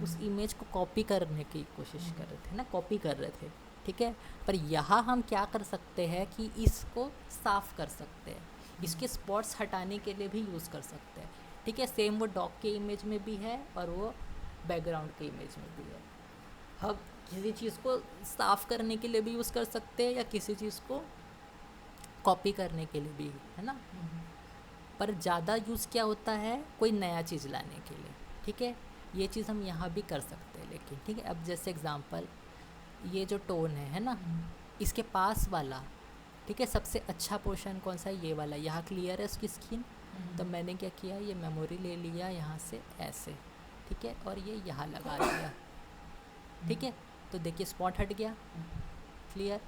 [SPEAKER 1] उस इमेज को कॉपी करने की कोशिश कर रहे थे ना, कॉपी कर रहे थे, ठीक है। पर यहाँ हम क्या कर सकते हैं कि इसको साफ़ कर सकते हैं, इसके स्पॉट्स हटाने के लिए भी यूज़ कर सकते हैं, ठीक है। सेम वो डॉग के इमेज में भी है और वो बैकग्राउंड के इमेज में भी है। हम किसी चीज़ को साफ़ करने के लिए भी यूज़ कर सकते हैं या किसी चीज़ को कॉपी करने के लिए भी, है ना। पर ज़्यादा यूज़ क्या होता है, कोई नया चीज़ लाने के लिए, ठीक है। ये चीज़ हम यहाँ भी कर सकते हैं, लेकिन ठीक है। अब जैसे एग्ज़ाम्पल ये जो टोन है ना, इसके पास वाला, ठीक है, सबसे अच्छा पोर्शन कौन सा है, ये वाला। यहाँ क्लियर है उसकी स्किन, तो मैंने क्या किया, ये मेमोरी ले लिया यहाँ से ऐसे, ठीक है, और ये यहाँ लगा दिया, ठीक है। तो देखिए स्पॉट हट गया, क्लियर।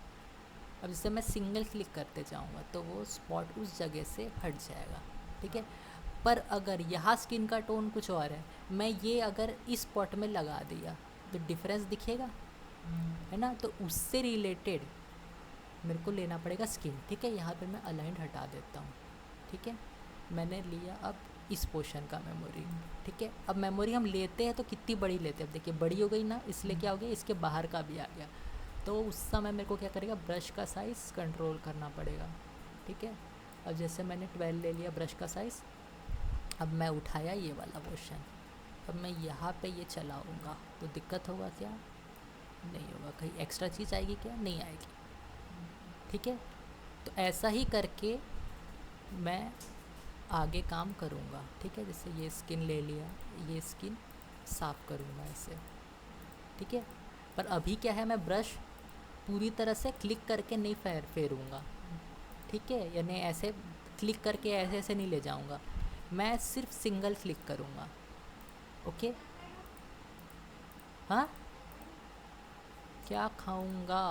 [SPEAKER 1] अब जैसे मैं सिंगल क्लिक करते जाऊँगा तो वो स्पॉट उस जगह से हट जाएगा, ठीक है। पर अगर यहाँ स्किन का टोन कुछ और है, मैं ये अगर इस स्पॉट में लगा दिया तो डिफरेंस दिखेगा, है ना। तो उससे रिलेटेड मेरे को लेना पड़ेगा स्किन, ठीक है। यहाँ पे मैं अलाइंड हटा देता हूँ, ठीक है। मैंने लिया अब इस पोर्शन का मेमोरी, ठीक है। अब मेमोरी हम लेते हैं तो कितनी बड़ी लेते हैं, अब देखिए बड़ी हो गई ना, इसलिए क्या हो गया, इसके बाहर का भी आ गया। तो उस समय मेरे को क्या करेगा, ब्रश का साइज़ कंट्रोल करना पड़ेगा, ठीक है। अब जैसे मैंने 12 ले लिया ब्रश का साइज़, अब मैं उठाया ये वाला पोर्शन, अब मैं यहाँ पे ये चलाऊँगा तो दिक्कत होगा क्या, नहीं होगा। कहीं एक्स्ट्रा चीज़ आएगी क्या, नहीं आएगी, ठीक है। तो ऐसा ही करके मैं आगे काम करूँगा, ठीक है। जैसे ये स्किन ले लिया, ये स्किन साफ़ करूँगा ऐसे, ठीक है। पर अभी क्या है, मैं ब्रश पूरी तरह से क्लिक करके नहीं फेरूँगा, ठीक है। यानी ऐसे क्लिक करके ऐसे ऐसे नहीं ले जाऊँगा, मैं सिर्फ सिंगल क्लिक करूँगा, ओके। हाँ, क्या खाऊँगा,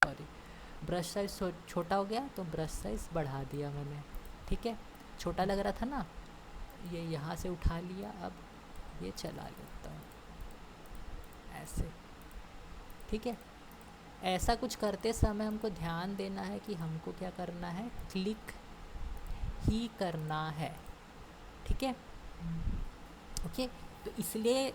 [SPEAKER 1] सॉरी। ब्रश साइज़ छोटा हो गया तो ब्रश साइज़ बढ़ा दिया मैंने, ठीक है। छोटा लग रहा था ना, ये यहाँ से उठा लिया, अब ये चला लेता हूँ ऐसे, ठीक है। ऐसा कुछ करते समय हमको ध्यान देना है कि हमको क्या करना है, क्लिक ही करना है, ठीक है, ओके। तो इसलिए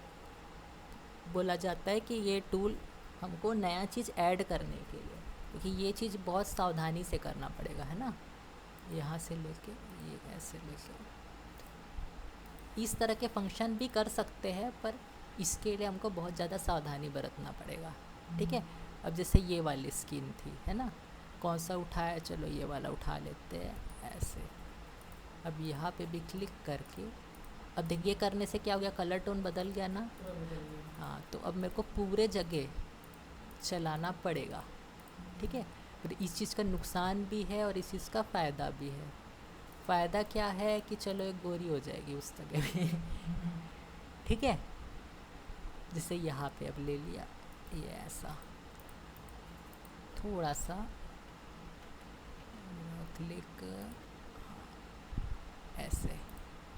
[SPEAKER 1] बोला जाता है कि ये टूल हमको नया चीज़ ऐड करने के लिए, क्योंकि ये चीज़ बहुत सावधानी से करना पड़ेगा, है ना। यहाँ से लेके ये ऐसे लेके इस तरह के फंक्शन भी कर सकते हैं, पर इसके लिए हमको बहुत ज़्यादा सावधानी बरतना पड़ेगा, ठीक है। अब जैसे ये वाली स्किन थी, है ना, कौन सा उठाया, चलो ये वाला उठा लेते हैं ऐसे। अब यहाँ पे भी क्लिक करके, अब देखिए करने से क्या हो गया, कलर टोन बदल गया ना। हाँ, तो अब मेरे को पूरे जगह चलाना पड़ेगा, ठीक है। फिर इस चीज़ का नुकसान भी है और इस चीज़ का फ़ायदा भी है। फ़ायदा क्या है कि चलो एक गोरी हो जाएगी उस जगह पे ठीक है। जैसे यहाँ पे अब ले लिया ये ऐसा, थोड़ा सा क्लिक ऐसे,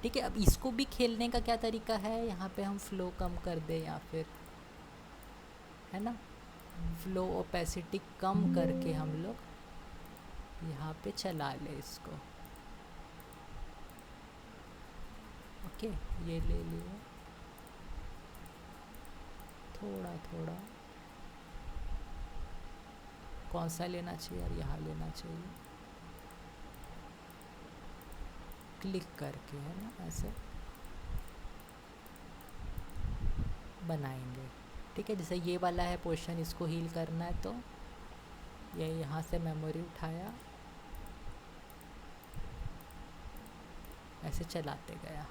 [SPEAKER 1] ठीक है। अब इसको भी खेलने का क्या तरीका है, यहाँ पे हम फ्लो कम कर दें या फिर, है ना, फ्लो ओपेसिटी कम करके हम लोग यहाँ पे चला ले इसको, ओके। ये ले लिया, थोड़ा थोड़ा कौन सा लेना चाहिए और यहाँ लेना चाहिए, क्लिक करके, है ना, ऐसे बनाएंगे। ठीक है, जैसे ये वाला है पोर्शन, इसको हील करना है तो ये यहाँ से मेमोरी उठाया, ऐसे चलाते गया।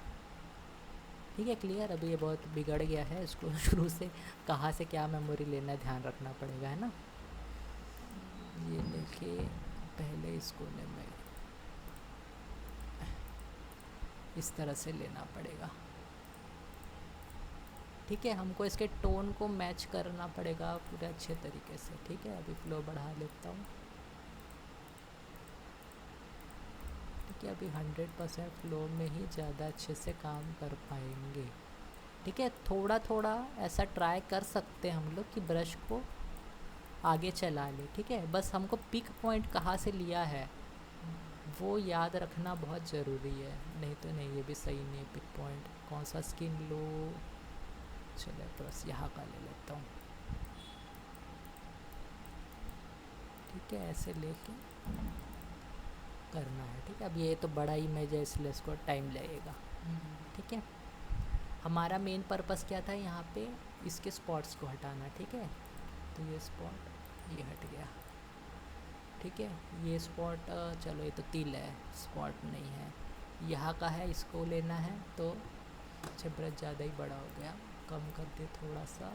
[SPEAKER 1] ठीक है, क्लियर। अभी ये बहुत बिगड़ गया है, इसको शुरू से कहाँ से क्या मेमोरी लेना है ध्यान रखना पड़ेगा, है ना। ये लेके पहले इसको ले मैं इस तरह से लेना पड़ेगा। ठीक है, हमको इसके टोन को मैच करना पड़ेगा पूरे अच्छे तरीके से। ठीक है, अभी फ्लो बढ़ा लेता हूँ। ठीक है, अभी 100% फ्लो में ही ज़्यादा अच्छे से काम कर पाएंगे। ठीक है, थोड़ा थोड़ा ऐसा ट्राई कर सकते हैं हम लोग कि ब्रश को आगे चला ले। ठीक है, बस हमको पिक पॉइंट कहाँ से लिया है वो याद रखना बहुत ज़रूरी है, नहीं तो नहीं, ये भी सही नहीं है। पिक पॉइंट कौन सा स्किन लो, चलो बस यहाँ का ले लेता हूँ। ठीक है, ऐसे लेके करना है। ठीक है, अब ये तो बड़ा इमेज है इसलिए इसको टाइम लगेगा। ठीक है, हमारा मेन पर्पस क्या था यहाँ पे, इसके स्पॉट्स को हटाना। ठीक है, तो ये स्पॉट ये हट गया। ठीक है, ये स्पॉट चलो ये तो तिल है, स्पॉट नहीं है, यहाँ का है, इसको लेना है। तो अच्छा ब्रश ज़्यादा ही बड़ा हो गया, कम कर दे थोड़ा सा,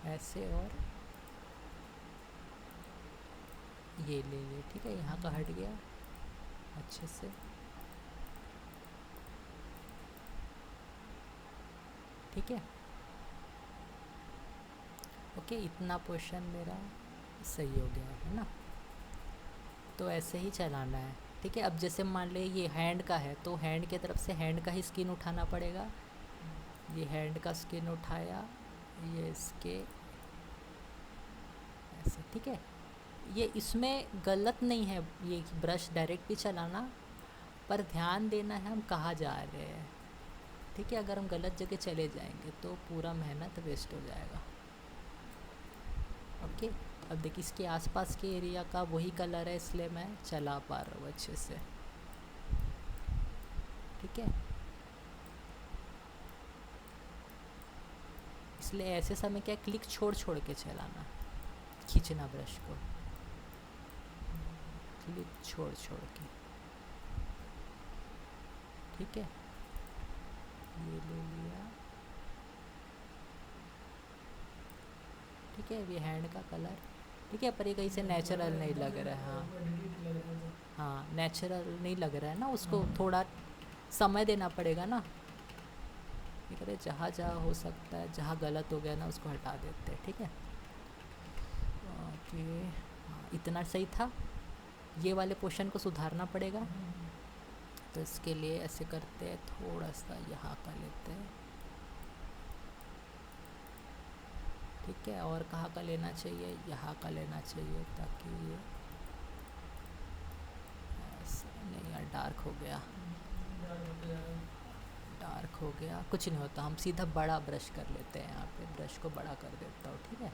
[SPEAKER 1] ऐसे, और ये ले ले। ठीक है, यहाँ का हट गया अच्छे से। ठीक है, ओके, इतना पोर्शन मेरा सही हो गया है ना। तो ऐसे ही चलाना है। ठीक है, अब जैसे मान ले ये हैंड का है तो हैंड की तरफ से हैंड का ही स्किन उठाना पड़ेगा। ये हैंड का स्किन उठाया, ये इसके ऐसे। ठीक है, ये इसमें गलत नहीं है ये ब्रश डायरेक्ट भी चलाना, पर ध्यान देना है हम कहाँ जा रहे हैं। ठीक है, अगर हम गलत जगह चले जाएंगे तो पूरा मेहनत वेस्ट हो जाएगा। ओके, अब देखिए इसके आसपास के एरिया का वही कलर है इसलिए मैं चला पा रहा हूँ अच्छे से। ठीक है, इसलिए ऐसे समय क्या क्लिक छोड़ छोड़ के चलाना, खींचना ब्रश को क्लिक छोड़ छोड़ के। ठीक है, ये ले लिया। ठीक है, ये हैंड का कलर। ठीक है, पर ये कहीं से नेचुरल नहीं लग रहा है। हाँ हाँ, नेचुरल नहीं लग रहा है ना, उसको थोड़ा समय देना पड़ेगा ना। ये करे जहाँ जहाँ हो सकता है, जहाँ गलत हो गया ना उसको हटा देते हैं। ठीक है, ओके, हाँ इतना सही था। ये वाले पोर्शन को सुधारना पड़ेगा, तो इसके लिए ऐसे करते हैं, थोड़ा सा यहाँ का लेते हैं। ठीक है, और कहाँ का लेना चाहिए, यहाँ का लेना चाहिए, ताकि ये ऐसा नहीं यार, डार्क हो गया, डार्क हो गया, कुछ नहीं होता। हम सीधा बड़ा ब्रश कर लेते हैं, यहाँ पे ब्रश को बड़ा कर देता हूँ। ठीक है,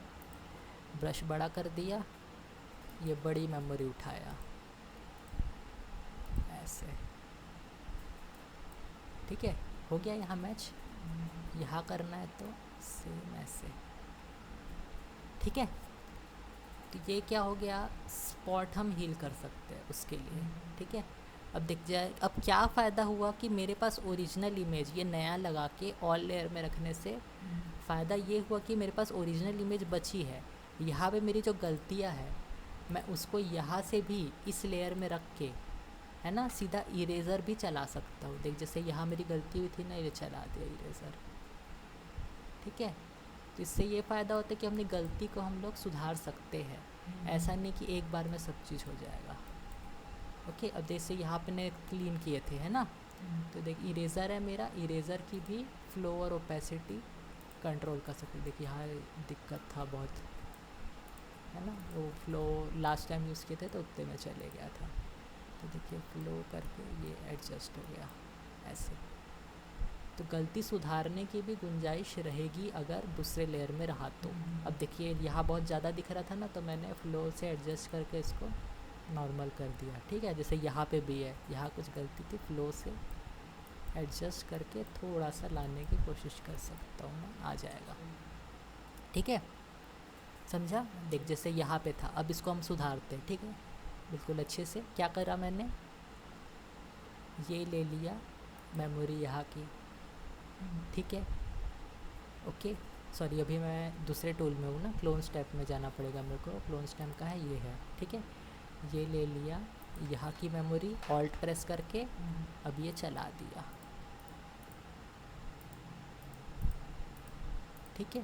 [SPEAKER 1] ब्रश बड़ा कर दिया, ये बड़ी मेमोरी उठाया ऐसे। ठीक है, हो गया यहाँ मैच। यहाँ करना है तो सेम ऐसे। ठीक है, तो ये क्या हो गया, स्पॉट हम हील कर सकते हैं उसके लिए। ठीक है, अब दिख जाए, अब क्या फ़ायदा हुआ कि मेरे पास ओरिजिनल इमेज ये नया लगा के ऑल लेयर में रखने से फ़ायदा ये हुआ कि मेरे पास ओरिजिनल इमेज बची है। यहाँ पे मेरी जो गलतियाँ है मैं उसको यहाँ से भी इस लेयर में रख के, है ना, सीधा इरेज़र भी चला सकता हूँ। देख जैसे यहाँ मेरी गलती हुई थी ना, ये चला दिया इरेज़र। ठीक है, तो इससे ये फ़ायदा होता है कि अपनी गलती को हम लोग सुधार सकते हैं। ऐसा नहीं कि एक बार में सब चीज़ हो जाएगा। ओके, अब जैसे यहाँ पे ने क्लीन किए थे, है ना, तो देख इरेज़र है मेरा, इरेज़र की भी फ्लो और ओपेसिटी कंट्रोल कर सकते। देखिए यहाँ दिक्कत था बहुत, है ना, वो फ्लो लास्ट टाइम यूज़ किए थे तो उतने में चले गया था। तो देखिए फ्लो करके ये एडजस्ट हो गया ऐसे। तो गलती सुधारने की भी गुंजाइश रहेगी अगर दूसरे लेयर में रहा तो। अब देखिए यहाँ बहुत ज़्यादा दिख रहा था ना, तो मैंने फ्लो से एडजस्ट करके इसको नॉर्मल कर दिया, ठीक है। जैसे यहाँ पे भी है, यहाँ कुछ गलती थी, फ्लो से एडजस्ट करके थोड़ा सा लाने की कोशिश कर सकता हूँ मैं, आ जाएगा, ठीक है, समझा। देख जैसे यहाँ पे था, अब इसको हम सुधारते हैं, ठीक है, बिल्कुल अच्छे से। क्या करा मैंने, ये ले लिया मेमोरी यहाँ की, ठीक है, ओके। सॉरी अभी मैं दूसरे टूल में हूँ ना, क्लोन स्टेप में जाना पड़ेगा मेरे को। क्लोन स्टेप का है, ये है, ठीक है। ये ले लिया यहाँ की मेमोरी, ऑल्ट प्रेस करके अब ये चला दिया, ठीक है,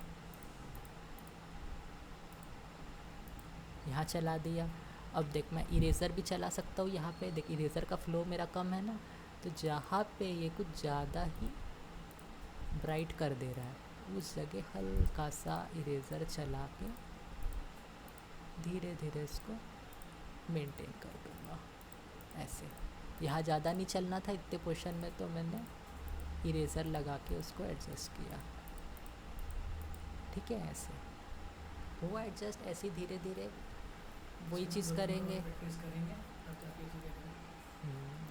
[SPEAKER 1] यहाँ चला दिया। अब देख मैं इरेज़र भी चला सकता हूँ यहाँ पे। देख इरेज़र का फ्लो मेरा कम है ना, तो जहाँ पे ये कुछ ज़्यादा ही ब्राइट कर दे रहा है उस जगह हल्का सा इरेज़र चला के धीरे धीरे इसको मेंटेन कर दूँगा ऐसे। यहाँ ज़्यादा नहीं चलना था इतने पोर्शन में, तो मैंने इरेज़र लगा के उसको एडजस्ट किया, ठीक है। ऐसे हुआ एडजस्ट, ऐसे धीरे धीरे वही चीज़ करेंगे।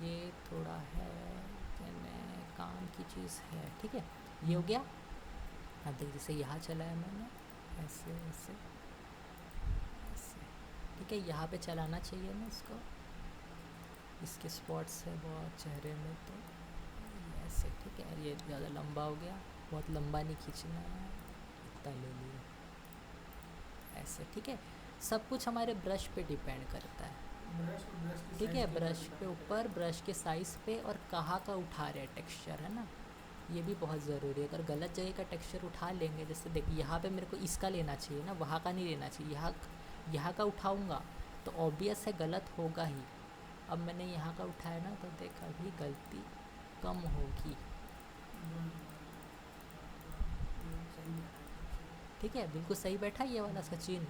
[SPEAKER 1] ये थोड़ा है मैंने काम की चीज़ है, ठीक है। ये हो गया। अब देख जैसे यहाँ चलाया मैंने, ऐसे ऐसे ऐसे, ठीक है। यहाँ पे चलाना चाहिए ना इसको, इसके स्पॉट्स है बहुत चेहरे में, तो ऐसे, ठीक है। ये ज़्यादा लंबा हो गया, बहुत लंबा नहीं खींचना है, इतना ले लिया ऐसे, ठीक है। सब कुछ हमारे ब्रश पे डिपेंड करता है, ठीक है। ब्रश पे ऊपर, ब्रश के साइज़ पे, और कहाँ का उठा रहे हैं टेक्सचर, है ना, ये भी बहुत ज़रूरी है। अगर गलत जगह का टेक्सचर उठा लेंगे, जैसे देखिए यहाँ पे मेरे को इसका लेना चाहिए ना, वहाँ का नहीं लेना चाहिए, यहाँ का उठाऊँगा तो ऑब्वियस है गलत होगा ही। अब मैंने यहाँ का उठाया ना, तो देख अभी गलती कम होगी, ठीक है, बिल्कुल सही बैठा ये वाला इसका चिन्ह,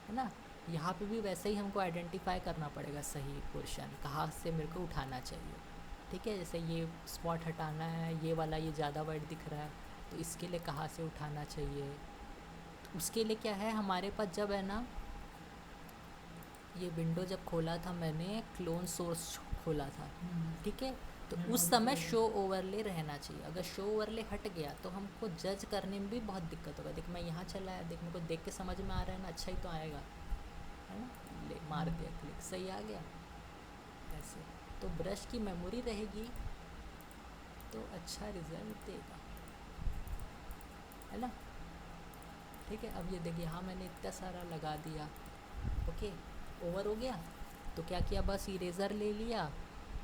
[SPEAKER 1] है ना। यहाँ पे भी वैसे ही हमको आइडेंटिफाई करना पड़ेगा सही पोर्शन, कहाँ से मेरे को उठाना चाहिए, ठीक है। जैसे ये स्पॉट हटाना है, ये वाला ये ज़्यादा वाइट दिख रहा है, तो इसके लिए कहाँ से उठाना चाहिए। तो उसके लिए क्या है हमारे पास, जब है ना ये विंडो जब खोला था मैंने, क्लोन सोर्स खोला था, ठीक है, तो उस समय शो ओवरले रहना चाहिए। अगर शो ओवरले हट गया तो हमको जज करने में भी बहुत दिक्कत होगा। देख मैं यहाँ चलाया, देख मेरे को देख के समझ में आ रहा है ना, अच्छा ही तो आएगा, है ना, ले मार दिया क्लिक, सही आ गया ऐसे। तो ब्रश की मेमोरी रहेगी तो अच्छा रिजल्ट देगा, है ना, ठीक है। अब ये देखिए यहाँ मैंने इतना सारा लगा दिया, ओके, ओवर हो गया। तो क्या किया, बस इरेज़र ले लिया,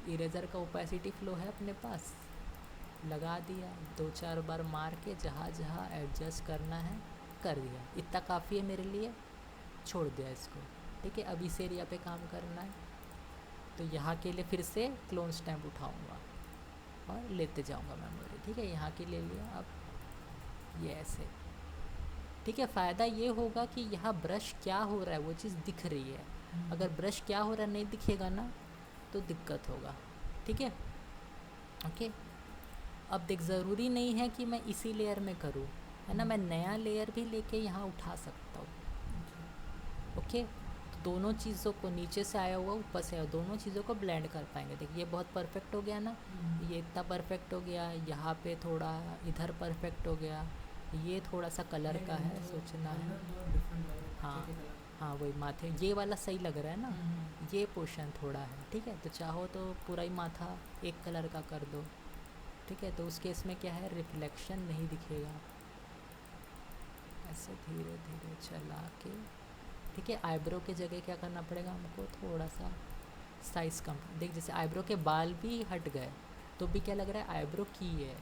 [SPEAKER 1] इरेज़र का ओपेसिटी फ्लो है अपने पास, लगा दिया, 2-4 बार मार के जहाँ जहाँ एडजस्ट करना है कर दिया, इतना काफ़ी है मेरे लिए, छोड़ दिया इसको, ठीक है। अब इस एरिया पे काम करना है, तो यहाँ के लिए फिर से क्लोन स्टैम्प उठाऊँगा और लेते जाऊँगा मेमोरी, ठीक है। यहाँ के ले लिया, अब ये ऐसे, ठीक है। फ़ायदा ये होगा कि यहाँ ब्रश क्या हो रहा है वो चीज़ दिख रही है। अगर ब्रश क्या हो रहा है नहीं दिखेगा ना, तो दिक्कत होगा, ठीक है, ओके। अब देख ज़रूरी नहीं है कि मैं इसी लेयर में करूँ, है ना, मैं नया लेयर भी लेके यहाँ उठा सकता हूँ, ओके। तो दोनों चीज़ों को, नीचे से आया हुआ ऊपर से आया, दोनों चीज़ों को ब्लेंड कर पाएंगे। देखिए ये बहुत परफेक्ट हो गया ना, ये इतना परफेक्ट हो गया, यहाँ पे थोड़ा इधर परफेक्ट हो गया, ये थोड़ा सा कलर का है, सोचना है, हाँ हाँ वही माथे, ये वाला सही लग रहा है ना, ये पोर्शन थोड़ा है, ठीक है। तो चाहो तो पूरा ही माथा एक कलर का कर दो, ठीक है। तो उस केस में क्या है, रिफ्लेक्शन नहीं दिखेगा, ऐसे धीरे धीरे चला के, ठीक है। आईब्रो के जगह क्या करना पड़ेगा हमको, थोड़ा सा साइज़ कम। देख जैसे आईब्रो के बाल भी हट गए तो भी क्या लग रहा है, आईब्रो की है,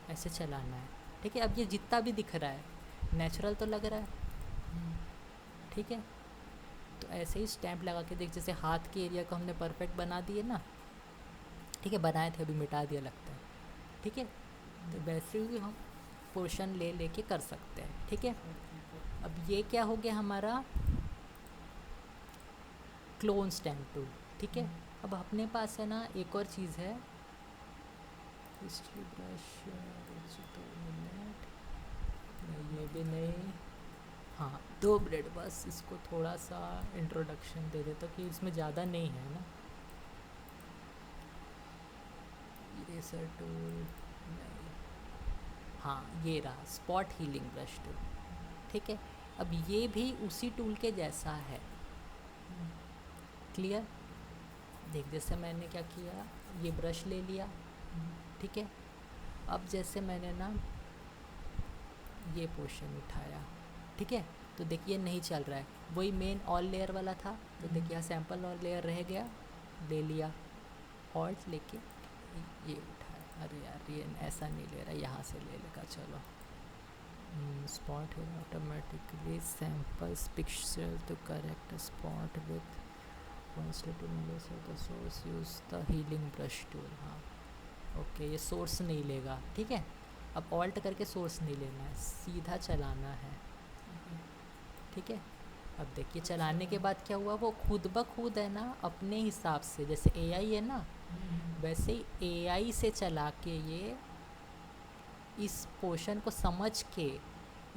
[SPEAKER 1] ऐसे चलाना है, ठीक है। अब ये जितना भी दिख रहा है नेचुरल तो लग रहा है, ठीक है। तो ऐसे ही स्टैम्प लगा के देख, जैसे हाथ के एरिया को हमने परफेक्ट बना दिए ना, ठीक है, बनाए थे अभी मिटा दिया लगता है, ठीक है। तो वैसे ही हम पोर्शन ले लेके कर सकते हैं, ठीक है। अब ये क्या हो गया हमारा क्लोन स्टैम्प टूल, ठीक है। अब अपने पास है ना एक और चीज़ है, हिस्ट्री ब्रश, ये भी नहीं। हाँ 2 मिनट बस, इसको थोड़ा सा इंट्रोडक्शन दे देता कि इसमें ज़्यादा नहीं है ना। इरेजर टूल नहीं, हाँ ये रहा स्पॉट हीलिंग ब्रश टूल, ठीक है। अब ये भी उसी टूल के जैसा है, क्लियर। देख जैसे मैंने क्या किया, ये ब्रश ले लिया, ठीक है। अब जैसे मैंने ना ये पोर्शन उठाया, ठीक है, तो देखिए नहीं चल रहा है, वही मेन ऑल लेयर वाला था, तो देखिए यहाँ सैम्पल और लेयर रह गया, ले लिया ऑल्ट लेके ये उठाया, अरे यार ये ऐसा नहीं ले रहा, यहाँ से ले लेगा, चलो spot will automatically samples pixel to correct a spot with translated images of the source, use the healing brush tool। हाँ ओके, ये सोर्स नहीं लेगा, ठीक है। अब ऑल्ट करके सोर्स नहीं लेना है, सीधा चलाना है, ठीक है। अब देखिए चलाने के बाद क्या हुआ, वो खुद ब खुद है ना अपने हिसाब से, जैसे AI है ना वैसे ही AI से चला के ये इस पोर्शन को समझ के,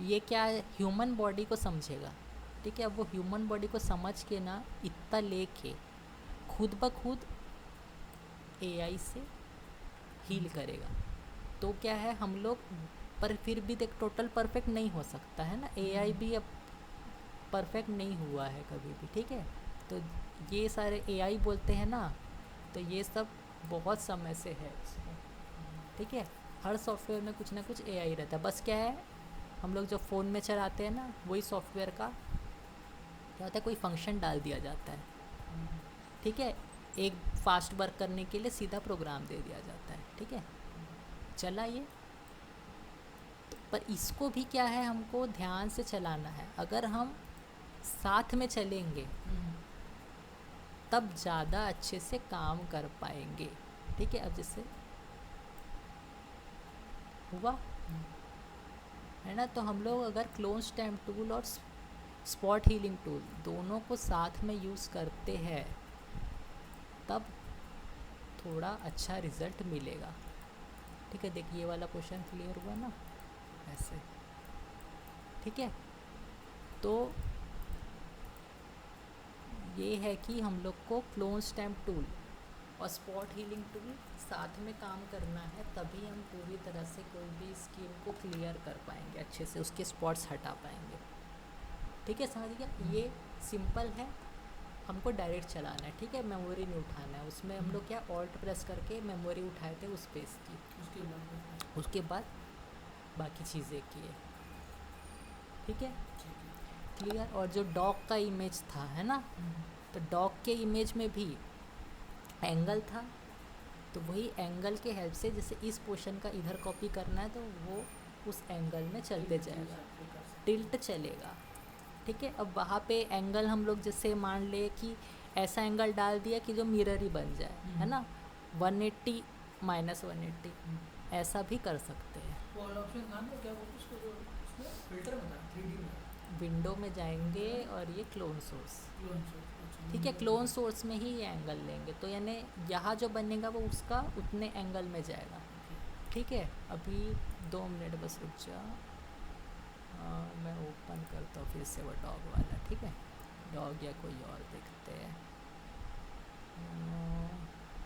[SPEAKER 1] ये क्या है ह्यूमन बॉडी को समझेगा, ठीक है। अब वो ह्यूमन बॉडी को समझ के ना इतना लेके खुद ब खुद AI से हील करेगा। तो क्या है हम लोग, पर फिर भी देख टोटल परफेक्ट नहीं हो सकता है ना, AI भी अब परफेक्ट नहीं हुआ है कभी भी, ठीक है। तो ये सारे AI बोलते हैं ना, तो ये सब बहुत समय से है इसमें, ठीक है। हर सॉफ्टवेयर में कुछ ना कुछ AI रहता है, बस क्या है हम लोग जो फ़ोन में चलाते हैं ना वही सॉफ्टवेयर का क्या होता है, कोई फंक्शन डाल दिया जाता है, ठीक है। एक फास्ट वर्क करने के लिए सीधा प्रोग्राम दे दिया जाता है, ठीक है, चला ये। पर इसको भी क्या है हमको ध्यान से चलाना है, अगर हम साथ में चलेंगे तब ज़्यादा अच्छे से काम कर पाएंगे, ठीक है। अब जैसे हुआ है ना, तो हम लोग अगर क्लोन स्टैम्प टूल और स्पॉट हीलिंग टूल दोनों को साथ में यूज़ करते हैं तब थोड़ा अच्छा रिज़ल्ट मिलेगा, ठीक है। देखिए ये वाला क्वेश्चन क्लियर हुआ ना ऐसे, ठीक है। तो ये है कि हम लोग को क्लोन स्टैम्प टूल और स्पॉट हीलिंग टूल साथ में काम करना है, तभी हम पूरी तरह से कोई भी स्कीम को क्लियर कर पाएंगे, अच्छे से उसके स्पॉट्स हटा पाएंगे, ठीक है। समझ गया, ये सिंपल है, हमको डायरेक्ट चलाना है, ठीक है। मेमोरी नहीं उठाना है, उसमें हम लोग क्या ऑल्ट प्रेस करके मेमोरी उठाए थे उस पेज की, उसके बाद बाकी चीज़ें किए, ठीक है, क्लियर। और जो डॉग का इमेज था है ना, तो डॉग के इमेज में भी एंगल था, तो वही एंगल के हेल्प से जैसे इस पोर्शन का इधर कॉपी करना है तो वो उस एंगल में चलते जाएगा, टिल्ट चलेगा, ठीक है। अब वहाँ पे एंगल हम लोग जैसे मान ले कि ऐसा एंगल डाल दिया कि जो मिरर ही बन जाए, है ना, 180 माइनस 180 ऐसा भी कर सकते हैं।
[SPEAKER 2] वो ऑप्शन नाम है क्या, वो उसको जो उसमें फिल्टर में था 3D में,
[SPEAKER 1] विंडो में जाएंगे और ये क्लोन सोर्स, ठीक है, क्लोन सोर्स में ही ये एंगल लेंगे, तो यानी यहाँ जो बनेगा वो उसका उतने एंगल में जाएगा, ठीक है। अभी 2 मिनट बस रुक जा, मैं ओपन करता हूँ फिर से वो डॉग वाला, ठीक है। डॉग या कोई और देखते हैं,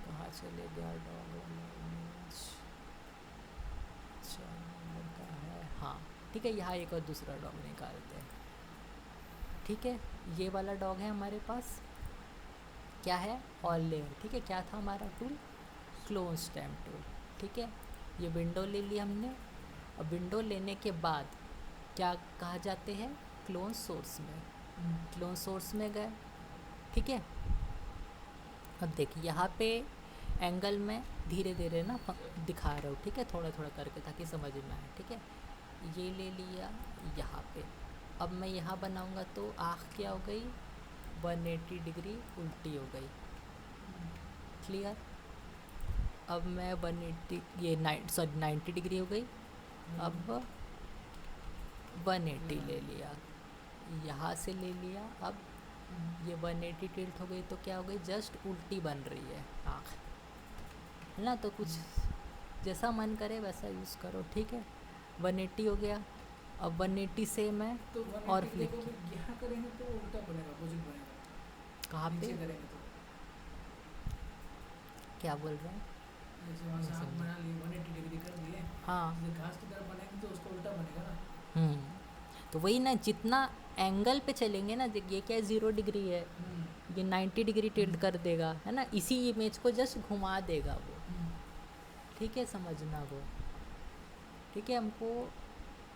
[SPEAKER 1] कहाँ चले गया डॉग वाला इमेज, अच्छा लड़का है, हाँ ठीक है, यहाँ एक और दूसरा डॉग निकालते हैं, ठीक है। ये वाला डॉग है हमारे पास, क्या है ऑल लेयर, ठीक है। क्या था हमारा टूल, क्लोन स्टैम्प टूल, ठीक है। ये विंडो ले ली हमने, अब विंडो लेने के बाद क्या कहा जाते हैं, क्लोन सोर्स में, क्लोन सोर्स में गए, ठीक है। अब देखिए यहाँ पे एंगल में धीरे धीरे ना दिखा रहा हूँ, ठीक है, थोड़ा थोड़ा करके ताकि समझ में आए, ठीक है। ये ले लिया यहाँ पे, अब मैं यहाँ बनाऊँगा तो आँख क्या हो गई 180 डिग्री उल्टी हो गई, क्लियर। अब मैं 180 ये 90 डिग्री हो गई, अब 180 ले लिया, यहाँ से ले लिया, अब ये 180 टिल्ट हो गई तो क्या हो गई, जस्ट उल्टी बन रही है आँख, है ना। तो कुछ जैसा मन करे वैसा यूज़ करो, ठीक है। 180 हो गया, अब 180 से मैं
[SPEAKER 2] तो
[SPEAKER 1] और
[SPEAKER 2] 180
[SPEAKER 1] फ्लिप
[SPEAKER 2] देखो फिर यहाँ करेंगे तो उल्टा बनेगा, अपोजिट बनेगा।
[SPEAKER 1] कहाँ पे,
[SPEAKER 2] नीचे करेंगे तो
[SPEAKER 1] क्या बोल रहे हैं,
[SPEAKER 2] जैसे वहाँ से
[SPEAKER 1] नहीं
[SPEAKER 2] हाथ
[SPEAKER 1] समझा।
[SPEAKER 2] बना लिए 180 डिग्री कर दिए,
[SPEAKER 1] हाँ
[SPEAKER 2] जैसे घास की तरफ बनाएंगे तो उसका उल्टा बनेगा ना।
[SPEAKER 1] तो वही ना, जितना एंगल पे चलेंगे ना, ये क्या 0 डिग्री है, ये 90 डिग्री टिल्ट कर देगा, है ना, इसी इमेज को जस्ट घुमा देगा वो, ठीक है, समझना वो, ठीक है। हमको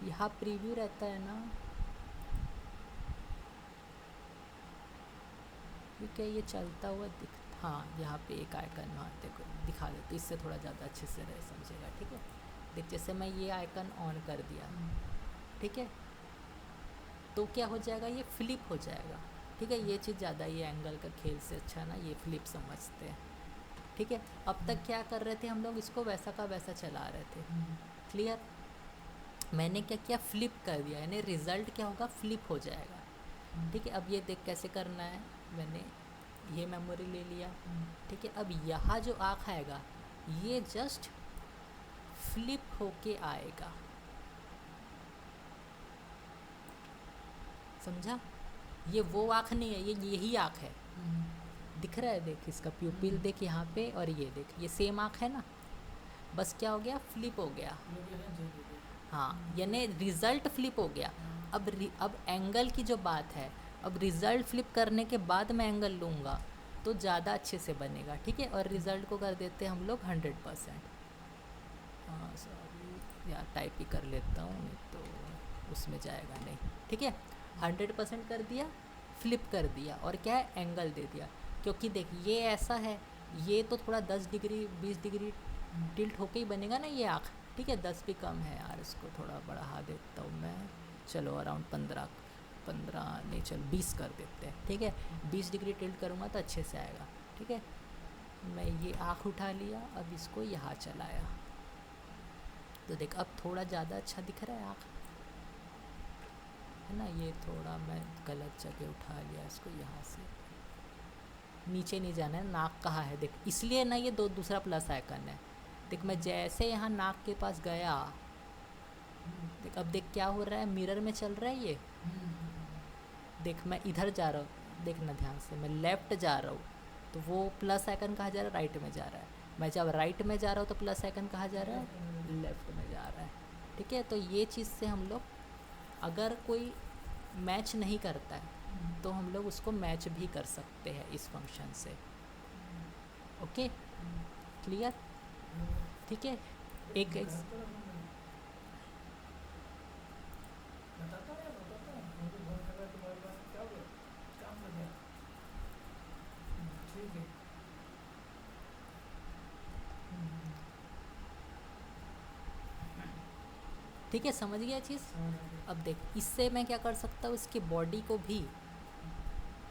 [SPEAKER 1] यहाँ प्रीव्यू रहता है ना, ठीक है, ये चलता हुआ हाँ यहाँ पे एक आइकन वहाँ देखो दिखा दे, तो इससे थोड़ा ज़्यादा अच्छे से रह समझेगा, ठीक है। देख जैसे मैं ये आइकन ऑन कर दिया, ठीक है, तो क्या हो जाएगा, ये फ्लिप हो जाएगा, ठीक है। ये चीज़ ज़्यादा, ये एंगल का खेल से अच्छा ना ये फ्लिप समझते हैं, ठीक है। अब तक क्या कर रहे थे हम लोग, इसको वैसा का वैसा चला रहे थे, क्लियर। मैंने क्या किया, फ्लिप कर दिया, यानी रिज़ल्ट क्या होगा, फ्लिप हो जाएगा, ठीक है। अब ये देख कैसे करना है, मैंने ये मेमोरी ले लिया, ठीक है। अब यहाँ जो आँख आएगा ये जस्ट फ्लिप होके आएगा, समझा। ये वो आँख नहीं है, ये यही आँख है, दिख रहा है, देख इसका प्यूपिल देख यहाँ पे, और ये देख ये सेम आँख है ना, बस क्या हो गया, फ्लिप हो गया, हाँ, यानी रिज़ल्ट फ्लिप हो गया। अब एंगल की जो बात है, अब रिज़ल्ट फ्लिप करने के बाद मैं एंगल लूँगा तो ज़्यादा अच्छे से बनेगा, ठीक है। और रिज़ल्ट को कर देते हैं हम लोग 100%, हाँ सॉरी यार टाइप ही कर लेता हूँ, नहीं तो उसमें जाएगा नहीं, ठीक है। 100% कर दिया, फ्लिप कर दिया, और क्या है, एंगल दे दिया, क्योंकि देख ये ऐसा है, ये तो थोड़ा 10 डिग्री 20 डिग्री टिल्ट होके ही बनेगा ना ये आँख, ठीक है। 10 भी कम है यार, इसको थोड़ा बढ़ा देता हूँ मैं, चलो अराउंड 15 नहीं चल 20 कर देते हैं, ठीक है। 20 डिग्री टिल्ट करूँगा तो अच्छे से आएगा, ठीक है। मैं ये आँख उठा लिया, अब इसको यहाँ चलाया, तो देख अब थोड़ा ज़्यादा अच्छा दिख रहा है आँख, है ना। ये थोड़ा मैं गलत जगह उठा लिया, इसको यहाँ से नीचे नहीं जाना है, नाक कहाँ है देख, इसलिए ना ये दूसरा प्लस आइकन है, देख मैं जैसे यहाँ नाक के पास गया, देख अब देख क्या हो रहा है, मिरर में चल रहा है ये, देख मैं इधर जा रहा हूँ, देखना ध्यान से, मैं लेफ़्ट जा रहा हूँ तो वो प्लस आइकन कहाँ जा रहा है, राइट में जा रहा है। मैं जब राइट में जा रहा हूँ तो प्लस आइकन कहाँ जा रहा है, लेफ़्ट में जा रहा है, ठीक है। तो ये चीज़ से हम लोग अगर कोई मैच नहीं करता है तो हम लोग उसको मैच भी कर सकते हैं इस फंक्शन से, ओके, क्लियर, ठीक है। एक ठीक है, समझ गया चीज़। अब देख इससे मैं क्या कर सकता हूँ, इसकी बॉडी को भी,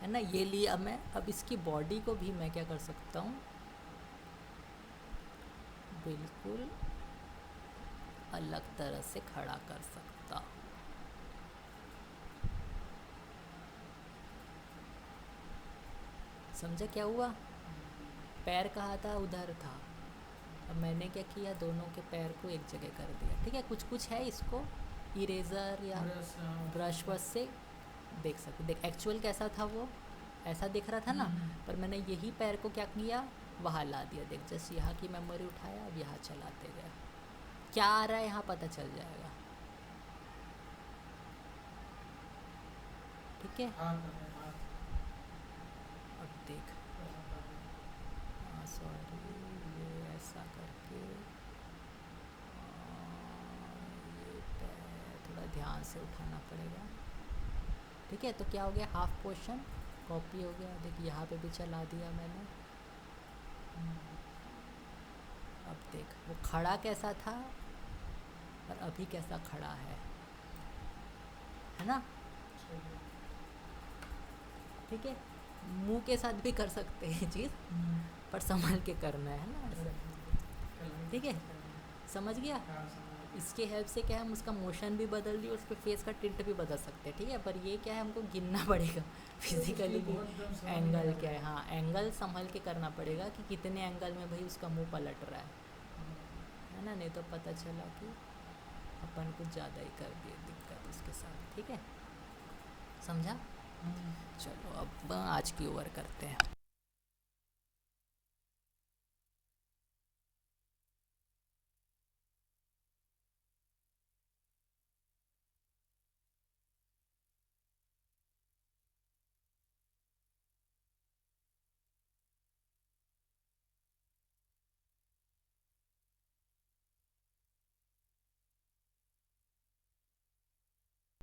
[SPEAKER 1] है ना, ये लिया मैं, अब इसकी बॉडी को भी मैं क्या कर सकता हूँ, बिल्कुल अलग तरह से खड़ा कर सकता हूँ, समझा क्या हुआ। पैर कहाँ था, उधर था, अब मैंने क्या किया, दोनों के पैर को एक जगह कर दिया, ठीक है। कुछ है इसको इरेज़र या ब्रश वश से देख सकते, देख एक्चुअल कैसा था वो ऐसा दिख रहा था ना, पर मैंने यही पैर को क्या किया, वहाँ ला दिया, देख जस्ट यहाँ की मेमोरी उठाया, अब यहाँ चलाते गए, क्या आ रहा है यहाँ पता चल जाएगा, ठीक है। अब देख, सॉरी ये ऐसा करके, ये थोड़ा ध्यान से उठाना पड़ेगा, ठीक है। तो क्या हो गया, हाफ पोर्शन कॉपी हो गया, देख यहाँ पे भी चला दिया मैंने। अब देख वो खड़ा कैसा था और अभी कैसा खड़ा है ना, ठीक है। मुंह के साथ भी कर सकते हैं चीज़, पर संभाल के करना है ना ऐसा, ठीक है, समझ गया। इसके हेल्प से क्या है हम उसका मोशन भी बदल दिए, उस पर फेस का टिल्ट भी बदल सकते हैं, ठीक है। पर ये क्या है हमको गिनना पड़ेगा फिजिकली कि एंगल क्या है। हाँ, एंगल संभल के करना पड़ेगा कि कितने एंगल में भाई उसका मुंह पलट रहा है ना, नहीं तो पता चला कि अपन कुछ ज़्यादा ही कर दिए दिक्कत उसके साथ, ठीक है, समझा। चलो अब आज की ओवर करते हैं।